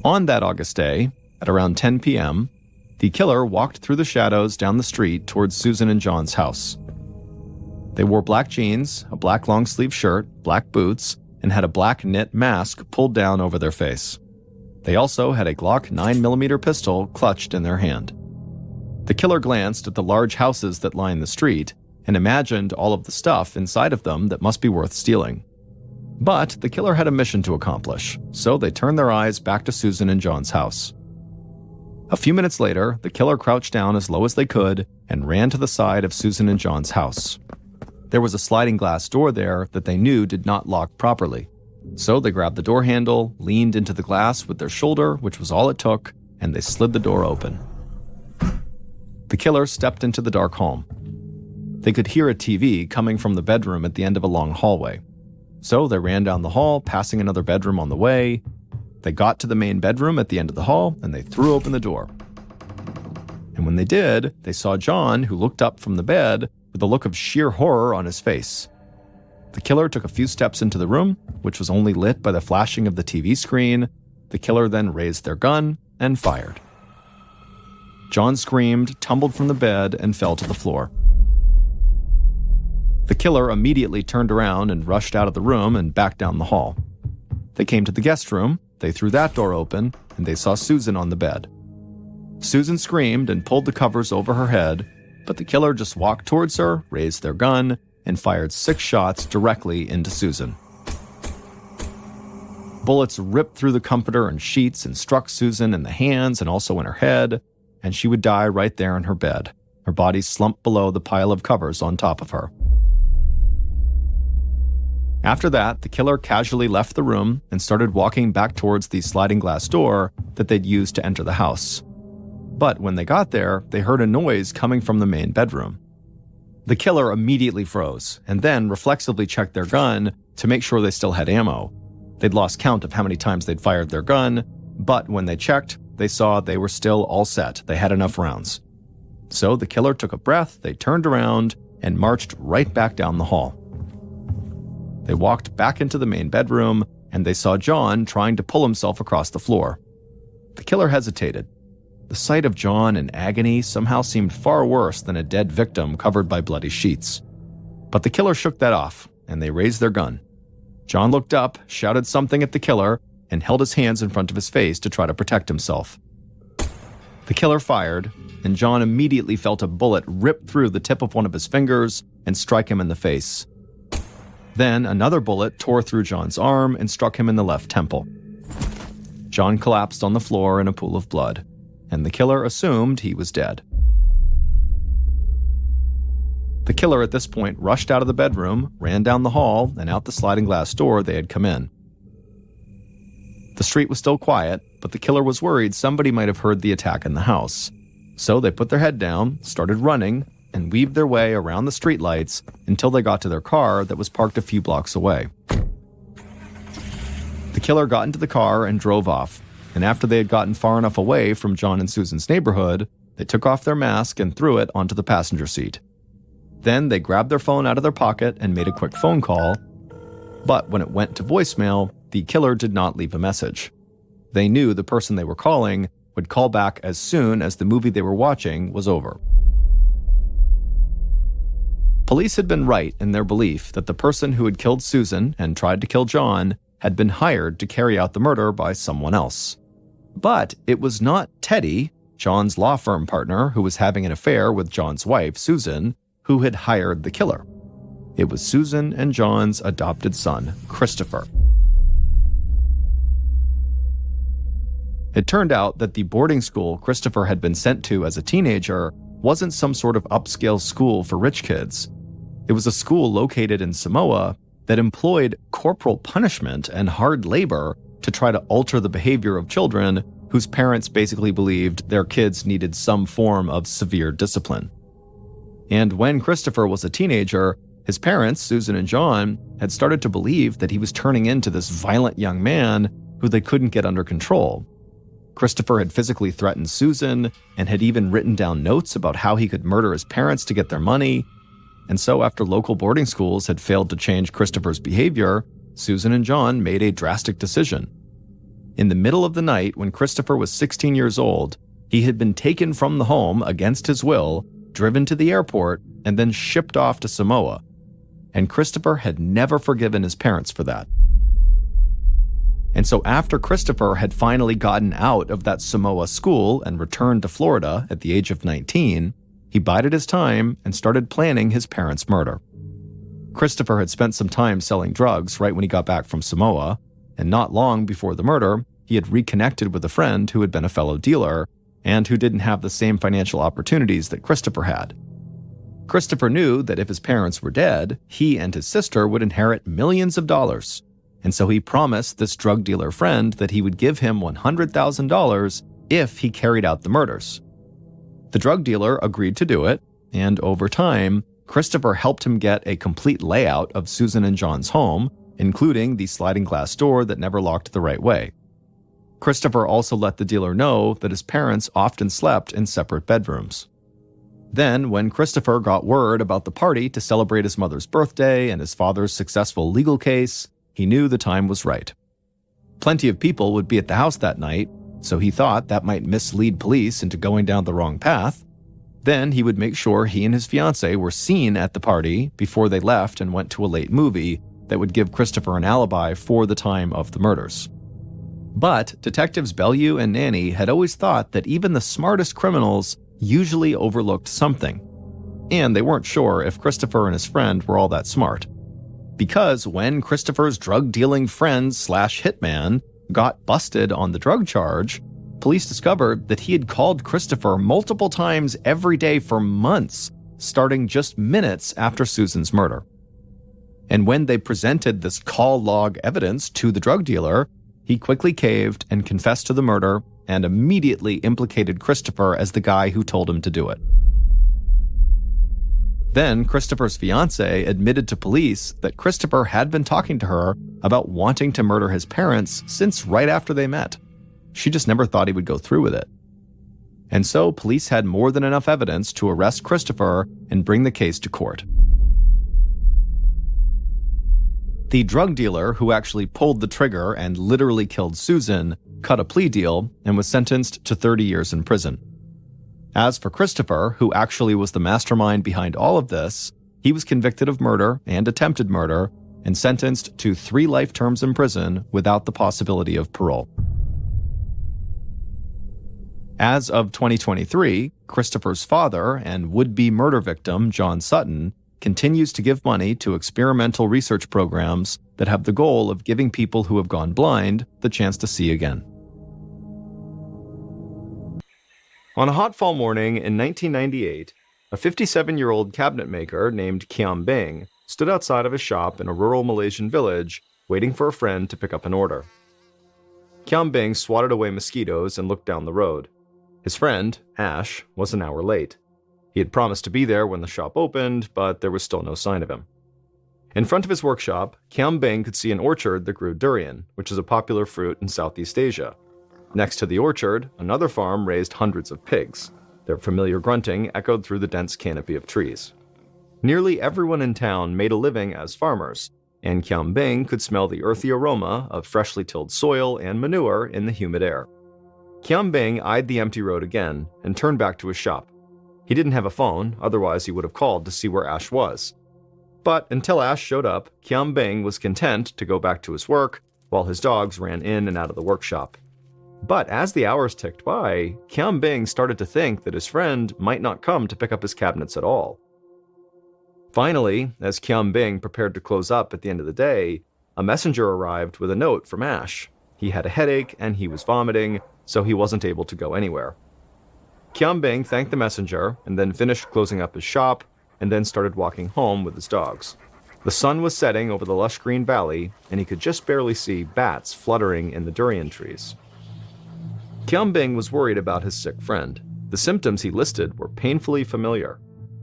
On that August day, at around 10 p.m., the killer walked through the shadows down the street towards Susan and John's house. They wore black jeans, a black long-sleeve shirt, black boots, and had a black knit mask pulled down over their face. They also had a Glock 9mm pistol clutched in their hand. The killer glanced at the large houses that lined the street and imagined all of the stuff inside of them that must be worth stealing. But the killer had a mission to accomplish, so they turned their eyes back to Susan and John's house. A few minutes later, the killer crouched down as low as they could and ran to the side of Susan and John's house. There was a sliding glass door there that they knew did not lock properly. So they grabbed the door handle, leaned into the glass with their shoulder, which was all it took, and they slid the door open. The killer stepped into the dark home. They could hear a TV coming from the bedroom at the end of a long hallway. So they ran down the hall, passing another bedroom on the way. They got to the main bedroom at the end of the hall, and they threw open the door. And when they did, they saw John, who looked up from the bed with a look of sheer horror on his face. The killer took a few steps into the room, which was only lit by the flashing of the TV screen. The killer then raised their gun and fired. John screamed, tumbled from the bed, and fell to the floor. The killer immediately turned around and rushed out of the room and back down the hall. They came to the guest room, they threw that door open, and they saw Susan on the bed. Susan screamed and pulled the covers over her head, but the killer just walked towards her, raised their gun, and fired 6 shots directly into Susan. Bullets ripped through the comforter and sheets and struck Susan in the hands and also in her head, and she would die right there in her bed, her body slumped below the pile of covers on top of her. After that, the killer casually left the room and started walking back towards the sliding glass door that they'd used to enter the house. But when they got there, they heard a noise coming from the main bedroom. The killer immediately froze and then reflexively checked their gun to make sure they still had ammo. They'd lost count of how many times they'd fired their gun, but when they checked, they saw they were still all set. They had enough rounds. So the killer took a breath, they turned around, and marched right back down the hall. They walked back into the main bedroom, and they saw John trying to pull himself across the floor. The killer hesitated. The sight of John in agony somehow seemed far worse than a dead victim covered by bloody sheets. But the killer shook that off, and they raised their gun. John looked up, shouted something at the killer, and held his hands in front of his face to try to protect himself. The killer fired, and John immediately felt a bullet rip through the tip of one of his fingers and strike him in the face. Then another bullet tore through John's arm and struck him in the left temple. John collapsed on the floor in a pool of blood, and the killer assumed he was dead. The killer at this point rushed out of the bedroom, ran down the hall, and out the sliding glass door they had come in. The street was still quiet, but the killer was worried somebody might have heard the attack in the house. So they put their head down, started running, and weaved their way around the streetlights until they got to their car that was parked a few blocks away. The killer got into the car and drove off, and after they had gotten far enough away from John and Susan's neighborhood, they took off their mask and threw it onto the passenger seat. Then they grabbed their phone out of their pocket and made a quick phone call, but when it went to voicemail, the killer did not leave a message. They knew the person they were calling would call back as soon as the movie they were watching was over. Police had been right in their belief that the person who had killed Susan and tried to kill John had been hired to carry out the murder by someone else. But it was not Teddy, John's law firm partner who was having an affair with John's wife, Susan, who had hired the killer. It was Susan and John's adopted son, Christopher. It turned out that the boarding school Christopher had been sent to as a teenager wasn't some sort of upscale school for rich kids. It was a school located in Samoa that employed corporal punishment and hard labor to try to alter the behavior of children whose parents basically believed their kids needed some form of severe discipline. And when Christopher was a teenager, his parents, Susan and John, had started to believe that he was turning into this violent young man who they couldn't get under control. Christopher had physically threatened Susan and had even written down notes about how he could murder his parents to get their money. And so after local boarding schools had failed to change Christopher's behavior, Susan and John made a drastic decision. In the middle of the night, when Christopher was 16 years old, he had been taken from the home against his will, driven to the airport, and then shipped off to Samoa. And Christopher had never forgiven his parents for that. And so after Christopher had finally gotten out of that Samoa school and returned to Florida at the age of 19, he bided his time and started planning his parents' murder. Christopher had spent some time selling drugs right when he got back from Samoa, and not long before the murder, he had reconnected with a friend who had been a fellow dealer and who didn't have the same financial opportunities that Christopher had. Christopher knew that if his parents were dead, he and his sister would inherit millions of dollars, and so he promised this drug dealer friend that he would give him $100,000 if he carried out the murders. The drug dealer agreed to do it, and over time, Christopher helped him get a complete layout of Susan and John's home, including the sliding glass door that never locked the right way. Christopher also let the dealer know that his parents often slept in separate bedrooms. Then, when Christopher got word about the party to celebrate his mother's birthday and his father's successful legal case, he knew the time was right. Plenty of people would be at the house that night, so he thought that might mislead police into going down the wrong path. Then he would make sure he and his fiancée were seen at the party before they left and went to a late movie that would give Christopher an alibi for the time of the murders. But Detectives Bellew and Nanny had always thought that even the smartest criminals usually overlooked something, and they weren't sure if Christopher and his friend were all that smart. Because when Christopher's drug-dealing friend/hitman got busted on the drug charge, police discovered that he had called Christopher multiple times every day for months, starting just minutes after Susan's murder. And when they presented this call log evidence to the drug dealer, he quickly caved and confessed to the murder and immediately implicated Christopher as the guy who told him to do it. Then Christopher's fiancée admitted to police that Christopher had been talking to her about wanting to murder his parents since right after they met. She just never thought he would go through with it. And so police had more than enough evidence to arrest Christopher and bring the case to court. The drug dealer who actually pulled the trigger and literally killed Susan cut a plea deal and was sentenced to 30 years in prison. As for Christopher, who actually was the mastermind behind all of this, he was convicted of murder and attempted murder and sentenced to 3 life terms in prison without the possibility of parole. As of 2023, Christopher's father and would-be murder victim, John Sutton, continues to give money to experimental research programs that have the goal of giving people who have gone blind the chance to see again. On a hot fall morning in 1998, a 57-year-old cabinet maker named Kiam Beng stood outside of a shop in a rural Malaysian village waiting for a friend to pick up an order. Kiam Beng swatted away mosquitoes and looked down the road. His friend, Ash, was an hour late. He had promised to be there when the shop opened, but there was still no sign of him. In front of his workshop, Kiam Beng could see an orchard that grew durian, which is a popular fruit in Southeast Asia. Next to the orchard, another farm raised hundreds of pigs. Their familiar grunting echoed through the dense canopy of trees. Nearly everyone in town made a living as farmers, and Kiam Beng could smell the earthy aroma of freshly tilled soil and manure in the humid air. Kiam Beng eyed the empty road again and turned back to his shop. He didn't have a phone, otherwise he would have called to see where Ash was. But until Ash showed up, Kiam Beng was content to go back to his work while his dogs ran in and out of the workshop. But as the hours ticked by, Kiam Beng started to think that his friend might not come to pick up his cabinets at all. Finally, as Kiam Beng prepared to close up at the end of the day, a messenger arrived with a note from Ash. He had a headache and he was vomiting, so he wasn't able to go anywhere. Kiam Beng thanked the messenger and then finished closing up his shop and then started walking home with his dogs. The sun was setting over the lush green valley and he could just barely see bats fluttering in the durian trees. Kiam Beng was worried about his sick friend. The symptoms he listed were painfully familiar.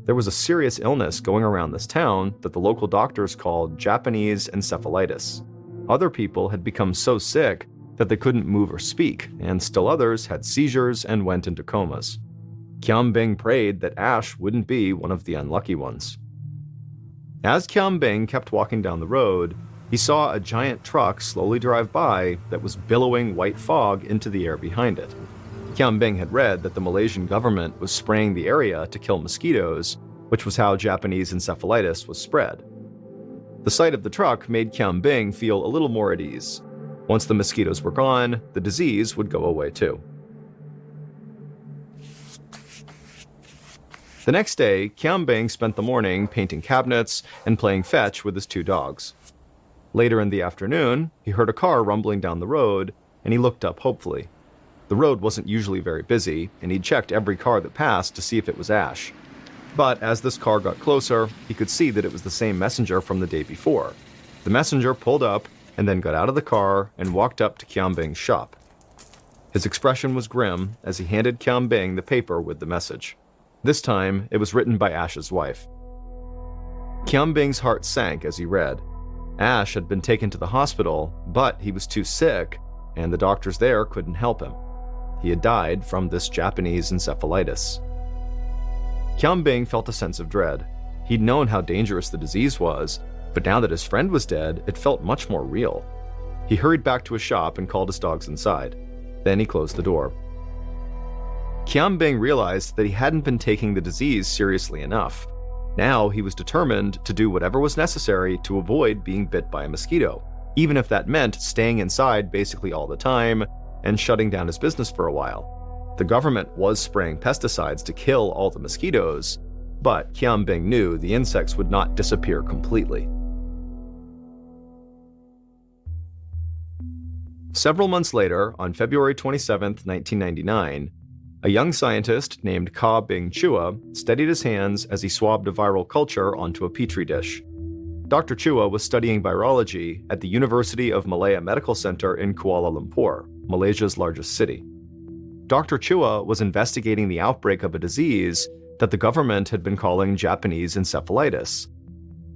There was a serious illness going around this town that the local doctors called Japanese encephalitis. Other people had become so sick that they couldn't move or speak, and still others had seizures and went into comas. Kiam Beng prayed that Ash wouldn't be one of the unlucky ones. As Kiam Beng kept walking down the road, He saw a giant truck slowly drive by that was billowing white fog into the air behind it. Kiam Bing had read that the Malaysian government was spraying the area to kill mosquitoes, which was how Japanese encephalitis was spread. The sight of the truck made Kiam Bing feel a little more at ease. Once the mosquitoes were gone, the disease would go away too. The next day, Kiam Bing spent the morning painting cabinets and playing fetch with his 2 dogs. Later in the afternoon, he heard a car rumbling down the road, and he looked up hopefully. The road wasn't usually very busy, and he'd checked every car that passed to see if it was Ash. But as this car got closer, he could see that it was the same messenger from the day before. The messenger pulled up and then got out of the car and walked up to Kiam Bing's shop. His expression was grim as he handed Kiam Bing the paper with the message. This time, it was written by Ash's wife. Kiam Bing's heart sank as he read. Ash had been taken to the hospital, but he was too sick, and the doctors there couldn't help him. He had died from this Japanese encephalitis. Kiam Bing felt a sense of dread. He'd known how dangerous the disease was, but now that his friend was dead, it felt much more real. He hurried back to his shop and called his dogs inside. Then he closed the door. Kiam Bing realized that he hadn't been taking the disease seriously enough. Now he was determined to do whatever was necessary to avoid being bit by a mosquito, even if that meant staying inside basically all the time and shutting down his business for a while. The government was spraying pesticides to kill all the mosquitoes, but Kiam Bing knew the insects would not disappear completely. Several months later, on February 27, 1999, a young scientist named Ka Bing Chua steadied his hands as he swabbed a viral culture onto a petri dish. Dr. Chua was studying virology at the University of Malaya Medical Center in Kuala Lumpur, Malaysia's largest city. Dr. Chua was investigating the outbreak of a disease that the government had been calling Japanese encephalitis.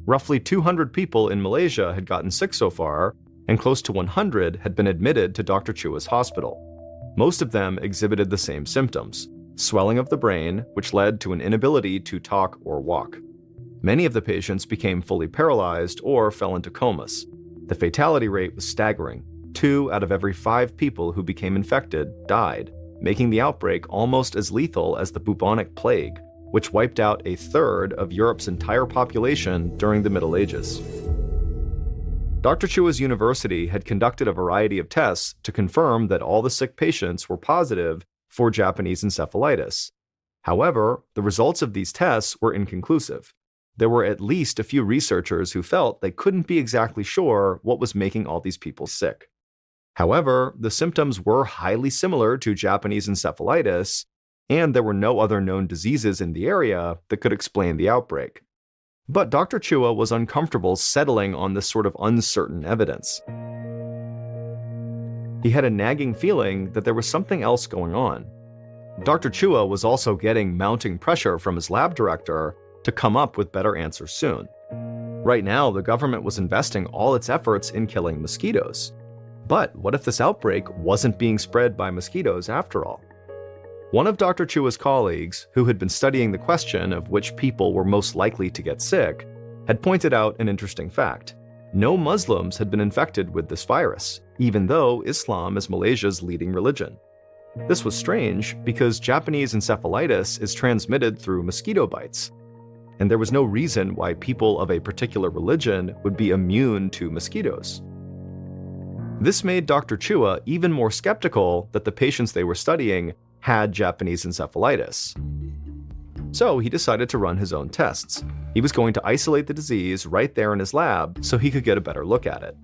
Roughly 200 people in Malaysia had gotten sick so far, and close to 100 had been admitted to Dr. Chua's hospital. Most of them exhibited the same symptoms: swelling of the brain, which led to an inability to talk or walk. Many of the patients became fully paralyzed or fell into comas. The fatality rate was staggering. 2 out of every 5 people who became infected died, making the outbreak almost as lethal as the bubonic plague, which wiped out a third of Europe's entire population during the Middle Ages. Dr. Chua's university had conducted a variety of tests to confirm that all the sick patients were positive for Japanese encephalitis. However, the results of these tests were inconclusive. There were at least a few researchers who felt they couldn't be exactly sure what was making all these people sick. However, the symptoms were highly similar to Japanese encephalitis, and there were no other known diseases in the area that could explain the outbreak. But Dr. Chua was uncomfortable settling on this sort of uncertain evidence. He had a nagging feeling that there was something else going on. Dr. Chua was also getting mounting pressure from his lab director to come up with better answers soon. Right now, the government was investing all its efforts in killing mosquitoes. But what if this outbreak wasn't being spread by mosquitoes after all? One of Dr. Chua's colleagues, who had been studying the question of which people were most likely to get sick, had pointed out an interesting fact. No Muslims had been infected with this virus, even though Islam is Malaysia's leading religion. This was strange because Japanese encephalitis is transmitted through mosquito bites, and there was no reason why people of a particular religion would be immune to mosquitoes. This made Dr. Chua even more skeptical that the patients they were studying had Japanese encephalitis. So he decided to run his own tests. He was going to isolate the disease right there in his lab so he could get a better look at it.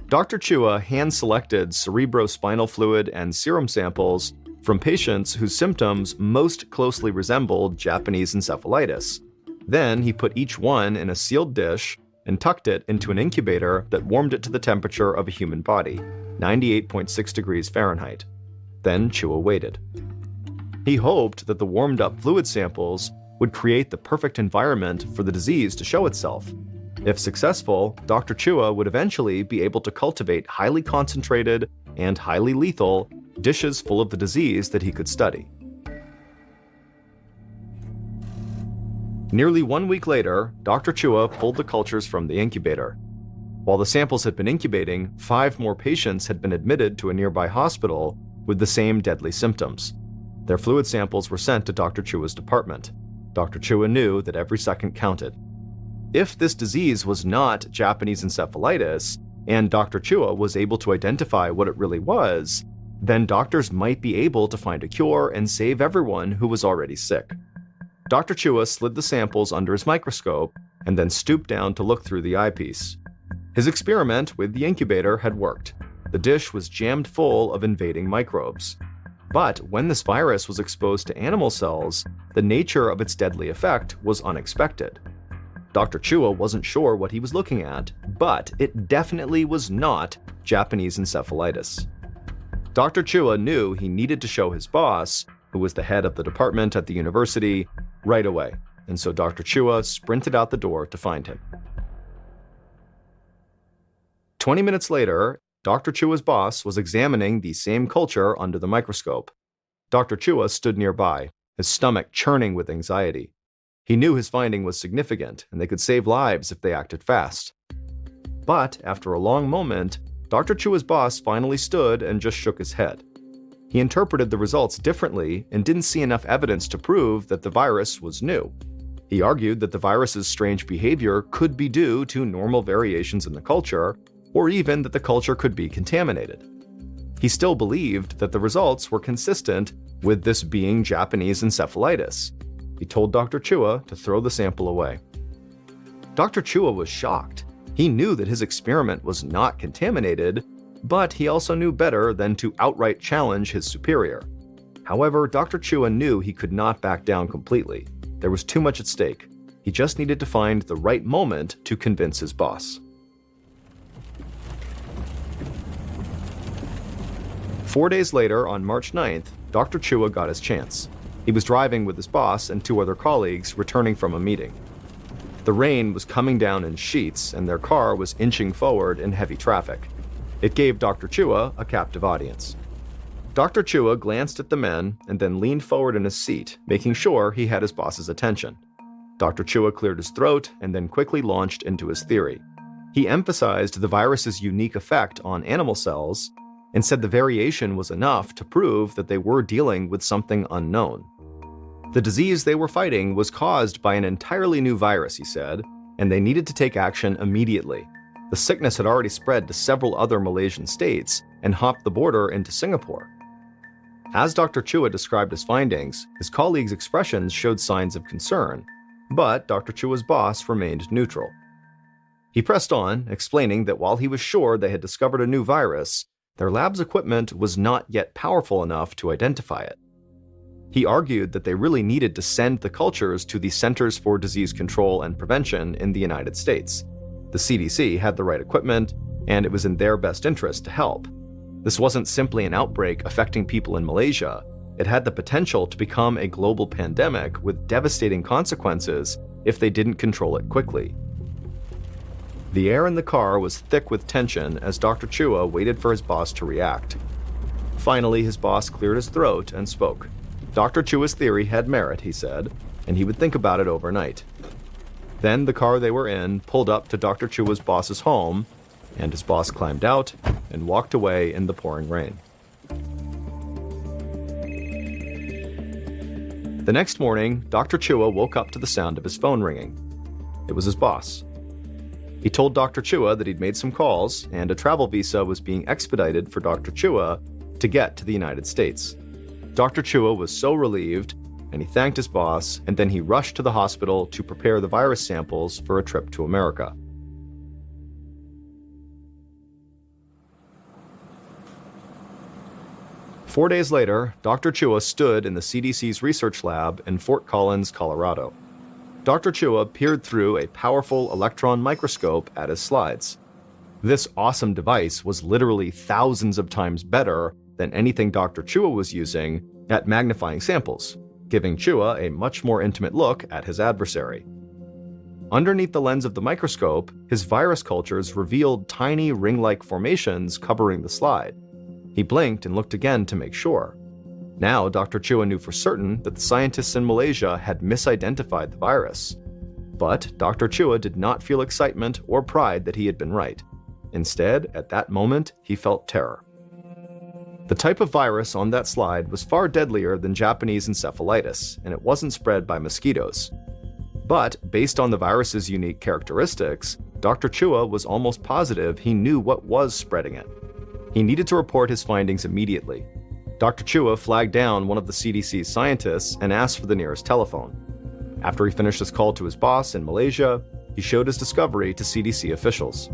Dr. Chua hand-selected cerebrospinal fluid and serum samples from patients whose symptoms most closely resembled Japanese encephalitis. Then he put each one in a sealed dish and tucked it into an incubator that warmed it to the temperature of a human body, 98.6 degrees Fahrenheit. Then Chua waited. He hoped that the warmed-up fluid samples would create the perfect environment for the disease to show itself. If successful, Dr. Chua would eventually be able to cultivate highly concentrated and highly lethal dishes full of the disease that he could study. Nearly 1 week later, Dr. Chua pulled the cultures from the incubator. While the samples had been incubating, 5 more patients had been admitted to a nearby hospital with the same deadly symptoms. Their fluid samples were sent to Dr. Chua's department. Dr. Chua knew that every second counted. If this disease was not Japanese encephalitis, and Dr. Chua was able to identify what it really was, then doctors might be able to find a cure and save everyone who was already sick. Dr. Chua slid the samples under his microscope and then stooped down to look through the eyepiece. His experiment with the incubator had worked. The dish was jammed full of invading microbes. But when this virus was exposed to animal cells, the nature of its deadly effect was unexpected. Dr. Chua wasn't sure what he was looking at, but it definitely was not Japanese encephalitis. Dr. Chua knew he needed to show his boss, who was the head of the department at the university, right away, and so Dr. Chua sprinted out the door to find him. 20 minutes later, Dr. Chua's boss was examining the same culture under the microscope. Dr. Chua stood nearby, his stomach churning with anxiety. He knew his finding was significant, and they could save lives if they acted fast. But after a long moment, Dr. Chua's boss finally stood and just shook his head. He interpreted the results differently and didn't see enough evidence to prove that the virus was new. He argued that the virus's strange behavior could be due to normal variations in the culture, or even that the culture could be contaminated. He still believed that the results were consistent with this being Japanese encephalitis. He told Dr. Chua to throw the sample away. Dr. Chua was shocked. He knew that his experiment was not contaminated, but he also knew better than to outright challenge his superior. However, Dr. Chua knew he could not back down completely. There was too much at stake. He just needed to find the right moment to convince his boss. 4 days later, on March 9th, Dr. Chua got his chance. He was driving with his boss and 2 other colleagues returning from a meeting. The rain was coming down in sheets, and their car was inching forward in heavy traffic. It gave Dr. Chua a captive audience. Dr. Chua glanced at the men and then leaned forward in his seat, making sure he had his boss's attention. Dr. Chua cleared his throat and then quickly launched into his theory. He emphasized the virus's unique effect on animal cells and said the variation was enough to prove that they were dealing with something unknown. The disease they were fighting was caused by an entirely new virus, he said, and they needed to take action immediately. The sickness had already spread to several other Malaysian states and hopped the border into Singapore. As Dr. Chua described his findings, his colleagues' expressions showed signs of concern, but Dr. Chua's boss remained neutral. He pressed on, explaining that while he was sure they had discovered a new virus, their lab's equipment was not yet powerful enough to identify it. He argued that they really needed to send the cultures to the Centers for Disease Control and Prevention in the United States. The CDC had the right equipment, and it was in their best interest to help. This wasn't simply an outbreak affecting people in Malaysia. It had the potential to become a global pandemic with devastating consequences if they didn't control it quickly. The air in the car was thick with tension as Dr. Chua waited for his boss to react. Finally, his boss cleared his throat and spoke. Dr. Chua's theory had merit, he said, and he would think about it overnight. Then the car they were in pulled up to Dr. Chua's boss's home, and his boss climbed out and walked away in the pouring rain. The next morning, Dr. Chua woke up to the sound of his phone ringing. It was his boss. He told Dr. Chua that he'd made some calls, and a travel visa was being expedited for Dr. Chua to get to the United States. Dr. Chua was so relieved, and he thanked his boss, and then he rushed to the hospital to prepare the virus samples for a trip to America. Four days later, Dr. Chua stood in the CDC's research lab in Fort Collins, Colorado. Dr. Chua peered through a powerful electron microscope at his slides. This awesome device was literally thousands of times better than anything Dr. Chua was using at magnifying samples, giving Chua a much more intimate look at his adversary. Underneath the lens of the microscope, his virus cultures revealed tiny ring-like formations covering the slide. He blinked and looked again to make sure. Now, Dr. Chua knew for certain that the scientists in Malaysia had misidentified the virus. But Dr. Chua did not feel excitement or pride that he had been right. Instead, at that moment, he felt terror. The type of virus on that slide was far deadlier than Japanese encephalitis, and it wasn't spread by mosquitoes. But, based on the virus's unique characteristics, Dr. Chua was almost positive he knew what was spreading it. He needed to report his findings immediately. Dr. Chua flagged down one of the CDC's scientists and asked for the nearest telephone. After he finished his call to his boss in Malaysia, he showed his discovery to CDC officials.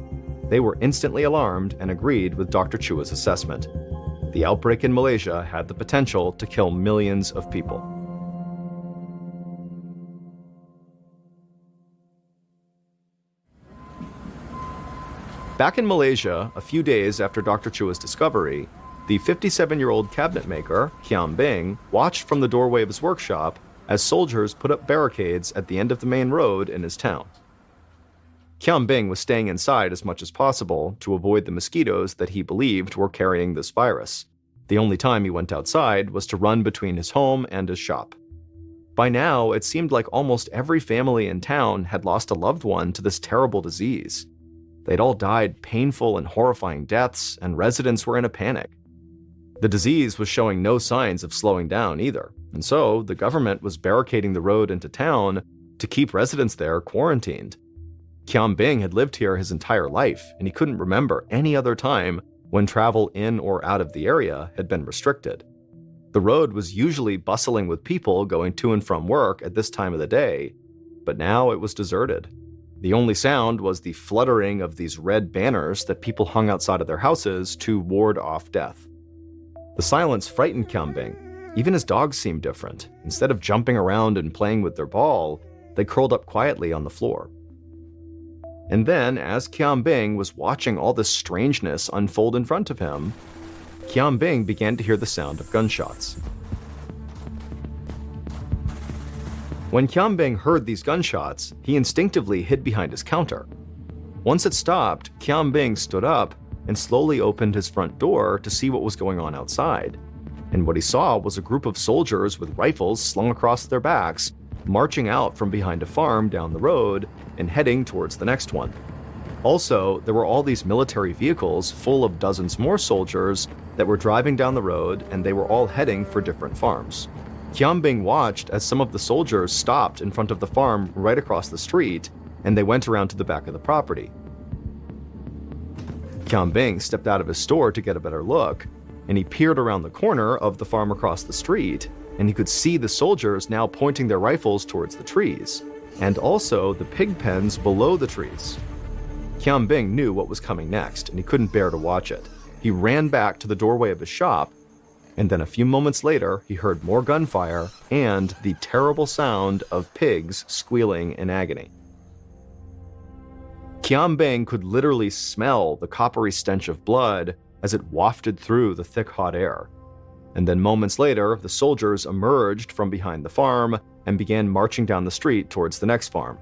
They were instantly alarmed and agreed with Dr. Chua's assessment. The outbreak in Malaysia had the potential to kill millions of people. Back in Malaysia, a few days after Dr. Chua's discovery, the 57-year-old cabinet maker, Kiam Bing, watched from the doorway of his workshop as soldiers put up barricades at the end of the main road in his town. Kiam Bing was staying inside as much as possible to avoid the mosquitoes that he believed were carrying this virus. The only time he went outside was to run between his home and his shop. By now, it seemed like almost every family in town had lost a loved one to this terrible disease. They'd all died painful and horrifying deaths, and residents were in a panic. The disease was showing no signs of slowing down either, and so the government was barricading the road into town to keep residents there quarantined. Kiam Bing had lived here his entire life, and he couldn't remember any other time when travel in or out of the area had been restricted. The road was usually bustling with people going to and from work at this time of the day, but now it was deserted. The only sound was the fluttering of these red banners that people hung outside of their houses to ward off death. The silence frightened Kiam Bing. Even his dogs seemed different. Instead of jumping around and playing with their ball, they curled up quietly on the floor. And then, as Kiam Bing was watching all this strangeness unfold in front of him, Kiam Bing began to hear the sound of gunshots. When Kiam Bing heard these gunshots, he instinctively hid behind his counter. Once it stopped, Kiam Bing stood up and slowly opened his front door to see what was going on outside. And what he saw was a group of soldiers with rifles slung across their backs, marching out from behind a farm down the road and heading towards the next one. Also, there were all these military vehicles full of dozens more soldiers that were driving down the road, and they were all heading for different farms. Kiam Bing watched as some of the soldiers stopped in front of the farm right across the street, and they went around to the back of the property. Kiam Bing stepped out of his store to get a better look, and he peered around the corner of the farm across the street, and he could see the soldiers now pointing their rifles towards the trees, and also the pig pens below the trees. Kiam Bing knew what was coming next, and he couldn't bear to watch it. He ran back to the doorway of his shop, and then a few moments later, he heard more gunfire and the terrible sound of pigs squealing in agony. Kiam Bing could literally smell the coppery stench of blood as it wafted through the thick, hot air. And then moments later, the soldiers emerged from behind the farm and began marching down the street towards the next farm.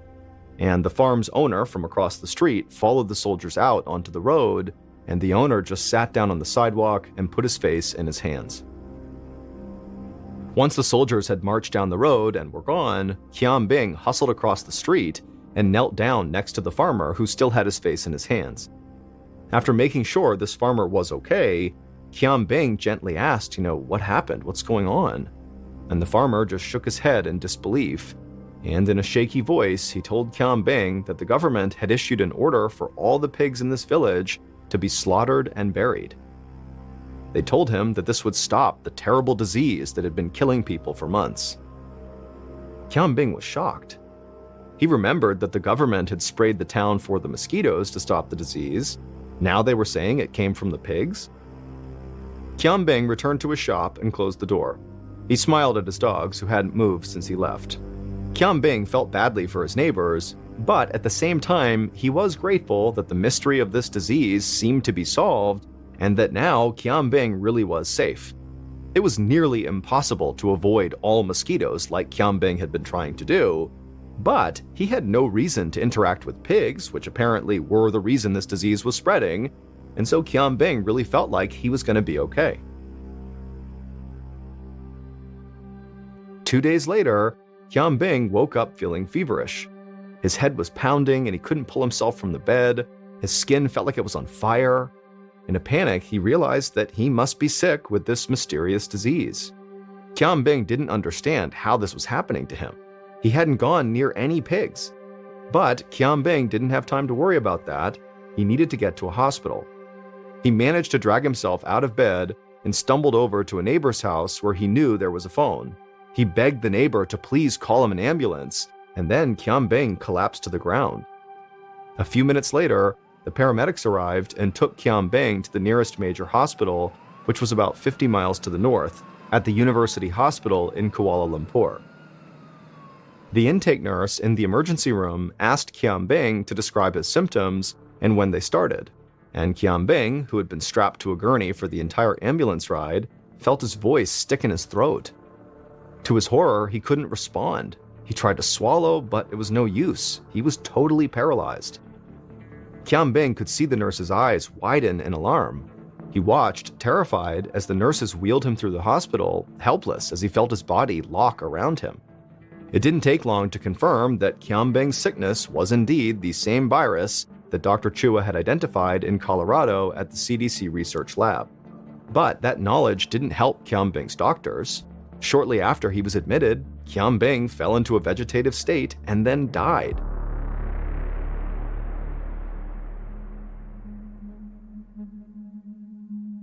And the farm's owner from across the street followed the soldiers out onto the road, and the owner just sat down on the sidewalk and put his face in his hands. Once the soldiers had marched down the road and were gone, Kiam Bing hustled across the street and knelt down next to the farmer who still had his face in his hands. After making sure this farmer was okay, Kiam Bing gently asked, what happened? What's going on? And the farmer just shook his head in disbelief, and in a shaky voice, he told Kiam Bing that the government had issued an order for all the pigs in this village to be slaughtered and buried. They told him that this would stop the terrible disease that had been killing people for months. Kiam Bing was shocked. He remembered that the government had sprayed the town for the mosquitoes to stop the disease. Now they were saying it came from the pigs? Kiam Bing returned to his shop and closed the door. He smiled at his dogs, who hadn't moved since he left. Kiam Bing felt badly for his neighbors, but at the same time, he was grateful that the mystery of this disease seemed to be solved, and that now Kiam Bing really was safe. It was nearly impossible to avoid all mosquitoes like Kiam Bing had been trying to do, but he had no reason to interact with pigs, which apparently were the reason this disease was spreading, and so Kiam Bing really felt like he was going to be okay. 2 days later, Kiam Bing woke up feeling feverish. His head was pounding and he couldn't pull himself from the bed, His skin felt like it was on fire. In a panic, he realized that he must be sick with this mysterious disease. Qianbing didn't understand how this was happening to him. He hadn't gone near any pigs. But Qianbing didn't have time to worry about that. He needed to get to a hospital. He managed to drag himself out of bed and stumbled over to a neighbor's house where he knew there was a phone. He begged the neighbor to please call him an ambulance, and then Qianbing collapsed to the ground. A few minutes later, the paramedics arrived and took Qianbing to the nearest major hospital, which was about 50 miles to the north, at the University Hospital in Kuala Lumpur. The intake nurse in the emergency room asked Qianbing to describe his symptoms and when they started, and Qianbing, who had been strapped to a gurney for the entire ambulance ride, felt his voice stick in his throat. To his horror, he couldn't respond. He tried to swallow, but it was no use. He was totally paralyzed. Qianbing could see the nurse's eyes widen in alarm. He watched, terrified, as the nurses wheeled him through the hospital, helpless as he felt his body lock around him. It didn't take long to confirm that Qianbing's sickness was indeed the same virus that Dr. Chua had identified in Colorado at the CDC research lab. But that knowledge didn't help Qianbing's doctors. Shortly after he was admitted, Qianbing fell into a vegetative state and then died.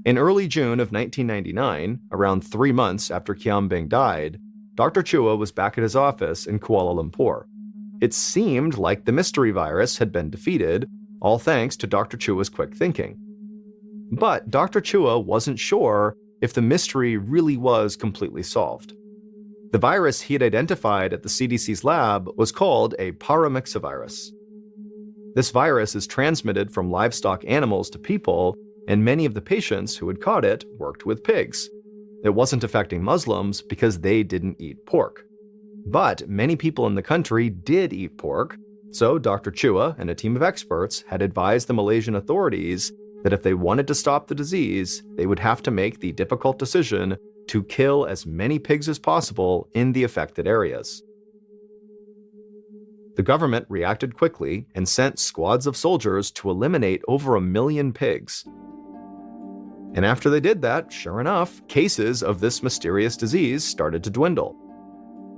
In early June of 1999, around 3 months after Qianbing died, Dr. Chua was back at his office in Kuala Lumpur. It seemed like the mystery virus had been defeated, all thanks to Dr. Chua's quick thinking. But Dr. Chua wasn't sure if the mystery really was completely solved. The virus he had identified at the CDC's lab was called a paramyxovirus. This virus is transmitted from livestock animals to people, and many of the patients who had caught it worked with pigs. It wasn't affecting Muslims because they didn't eat pork. But many people in the country did eat pork, so Dr. Chua and a team of experts had advised the Malaysian authorities that if they wanted to stop the disease, they would have to make the difficult decision to kill as many pigs as possible in the affected areas. The government reacted quickly and sent squads of soldiers to eliminate over 1 million pigs. And after they did that, sure enough, cases of this mysterious disease started to dwindle.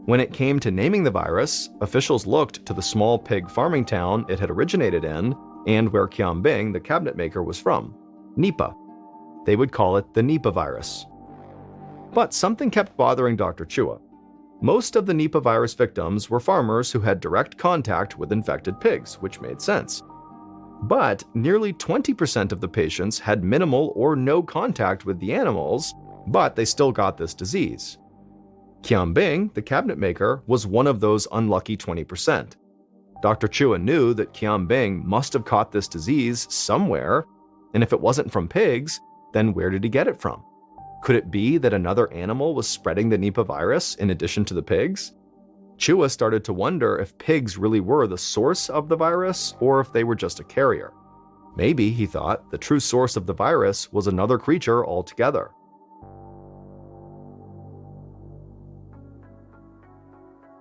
When it came to naming the virus, officials looked to the small pig farming town it had originated in and where Qianbing, the cabinet maker, was from, Nipah. They would call it the Nipah virus. But something kept bothering Dr. Chua. Most of the Nipah virus victims were farmers who had direct contact with infected pigs, which made sense. But nearly 20% of the patients had minimal or no contact with the animals, but they still got this disease. Qianbing, the cabinet maker, was one of those unlucky 20%. Dr. Chua knew that Qianbing must have caught this disease somewhere, and if it wasn't from pigs, then where did he get it from? Could it be that another animal was spreading the Nipah virus in addition to the pigs? Chua started to wonder if pigs really were the source of the virus or if they were just a carrier. Maybe, he thought, the true source of the virus was another creature altogether.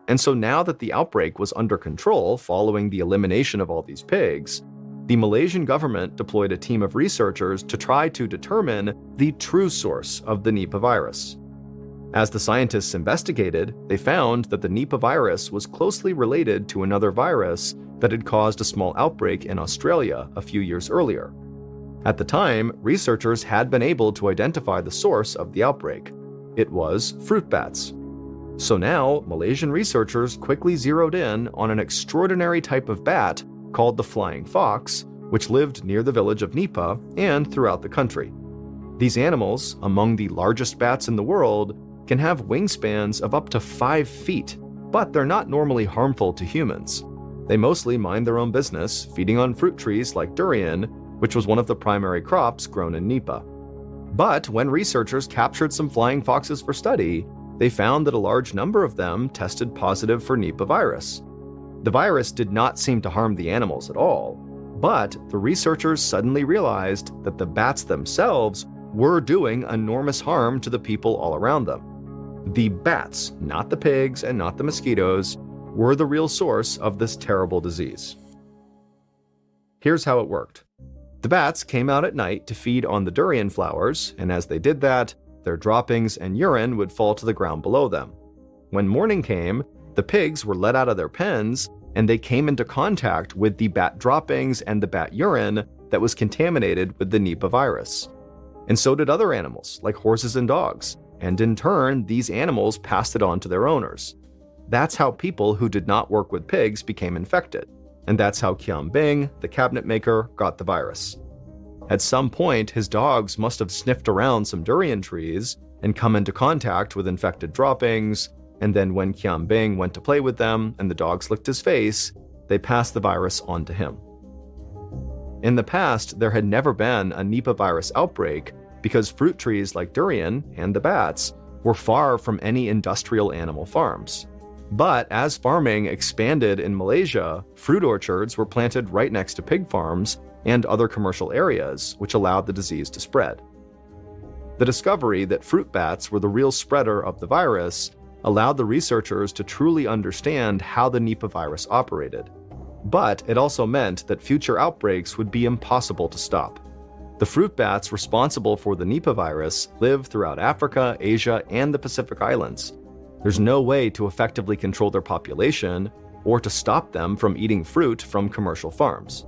And so now that the outbreak was under control following the elimination of all these pigs, the Malaysian government deployed a team of researchers to try to determine the true source of the Nipah virus. As the scientists investigated, they found that the Nipah virus was closely related to another virus that had caused a small outbreak in Australia a few years earlier. At the time, researchers had been able to identify the source of the outbreak. It was fruit bats. So now, Malaysian researchers quickly zeroed in on an extraordinary type of bat called the flying fox, which lived near the village of Nipah and throughout the country. These animals, among the largest bats in the world, can have wingspans of up to 5 feet, but they're not normally harmful to humans. They mostly mind their own business, feeding on fruit trees like durian, which was one of the primary crops grown in Nipah. But when researchers captured some flying foxes for study, they found that a large number of them tested positive for Nipah virus. The virus did not seem to harm the animals at all, but the researchers suddenly realized that the bats themselves were doing enormous harm to the people all around them. The bats, not the pigs and not the mosquitoes, were the real source of this terrible disease. Here's how it worked. The bats came out at night to feed on the durian flowers, and as they did that, their droppings and urine would fall to the ground below them. When morning came, the pigs were let out of their pens, and they came into contact with the bat droppings and the bat urine that was contaminated with the Nipah virus. And so did other animals, like horses and dogs, and in turn, these animals passed it on to their owners. That's how people who did not work with pigs became infected, and that's how Qian Bing, the cabinet maker, got the virus. At some point, his dogs must have sniffed around some durian trees and come into contact with infected droppings, and then when Qian Bing went to play with them and the dogs licked his face, they passed the virus on to him. In the past, there had never been a Nipah virus outbreak because fruit trees like durian and the bats were far from any industrial animal farms. But as farming expanded in Malaysia, fruit orchards were planted right next to pig farms and other commercial areas, which allowed the disease to spread. The discovery that fruit bats were the real spreader of the virus allowed the researchers to truly understand how the Nipah virus operated. But it also meant that future outbreaks would be impossible to stop. The fruit bats responsible for the Nipah virus live throughout Africa, Asia, and the Pacific Islands. There's no way to effectively control their population or to stop them from eating fruit from commercial farms.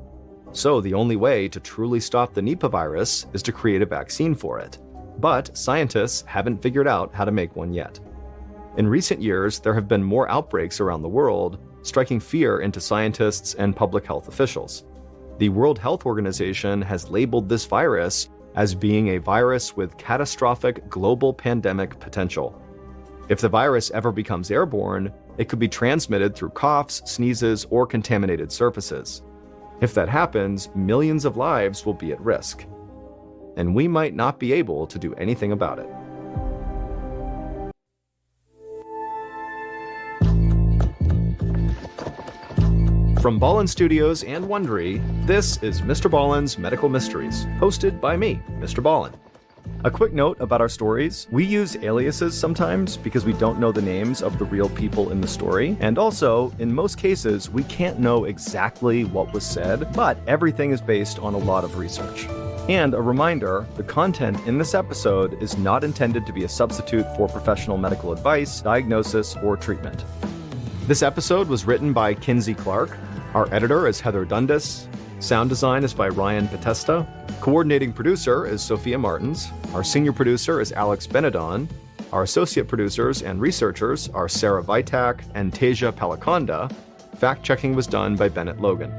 So the only way to truly stop the Nipah virus is to create a vaccine for it. But scientists haven't figured out how to make one yet. In recent years, there have been more outbreaks around the world, striking fear into scientists and public health officials. The World Health Organization has labeled this virus as being a virus with catastrophic global pandemic potential. If the virus ever becomes airborne, it could be transmitted through coughs, sneezes, or contaminated surfaces. If that happens, millions of lives will be at risk. And we might not be able to do anything about it. From Ballen Studios and Wondery, this is MrBallen's Medical Mysteries, hosted by me, Mr. Ballen. A quick note about our stories. We use aliases sometimes because we don't know the names of the real people in the story. And also, in most cases, we can't know exactly what was said, but everything is based on a lot of research. And a reminder, the content in this episode is not intended to be a substitute for professional medical advice, diagnosis, or treatment. This episode was written by Kinsey Clark. Our editor is Heather Dundas. Sound design is by Ryan Potesta. Coordinating producer is Sophia Martins. Our senior producer is Alex Benedon. Our associate producers and researchers are Sarah Vitak and Teja Palakonda. Fact-checking was done by Bennett Logan.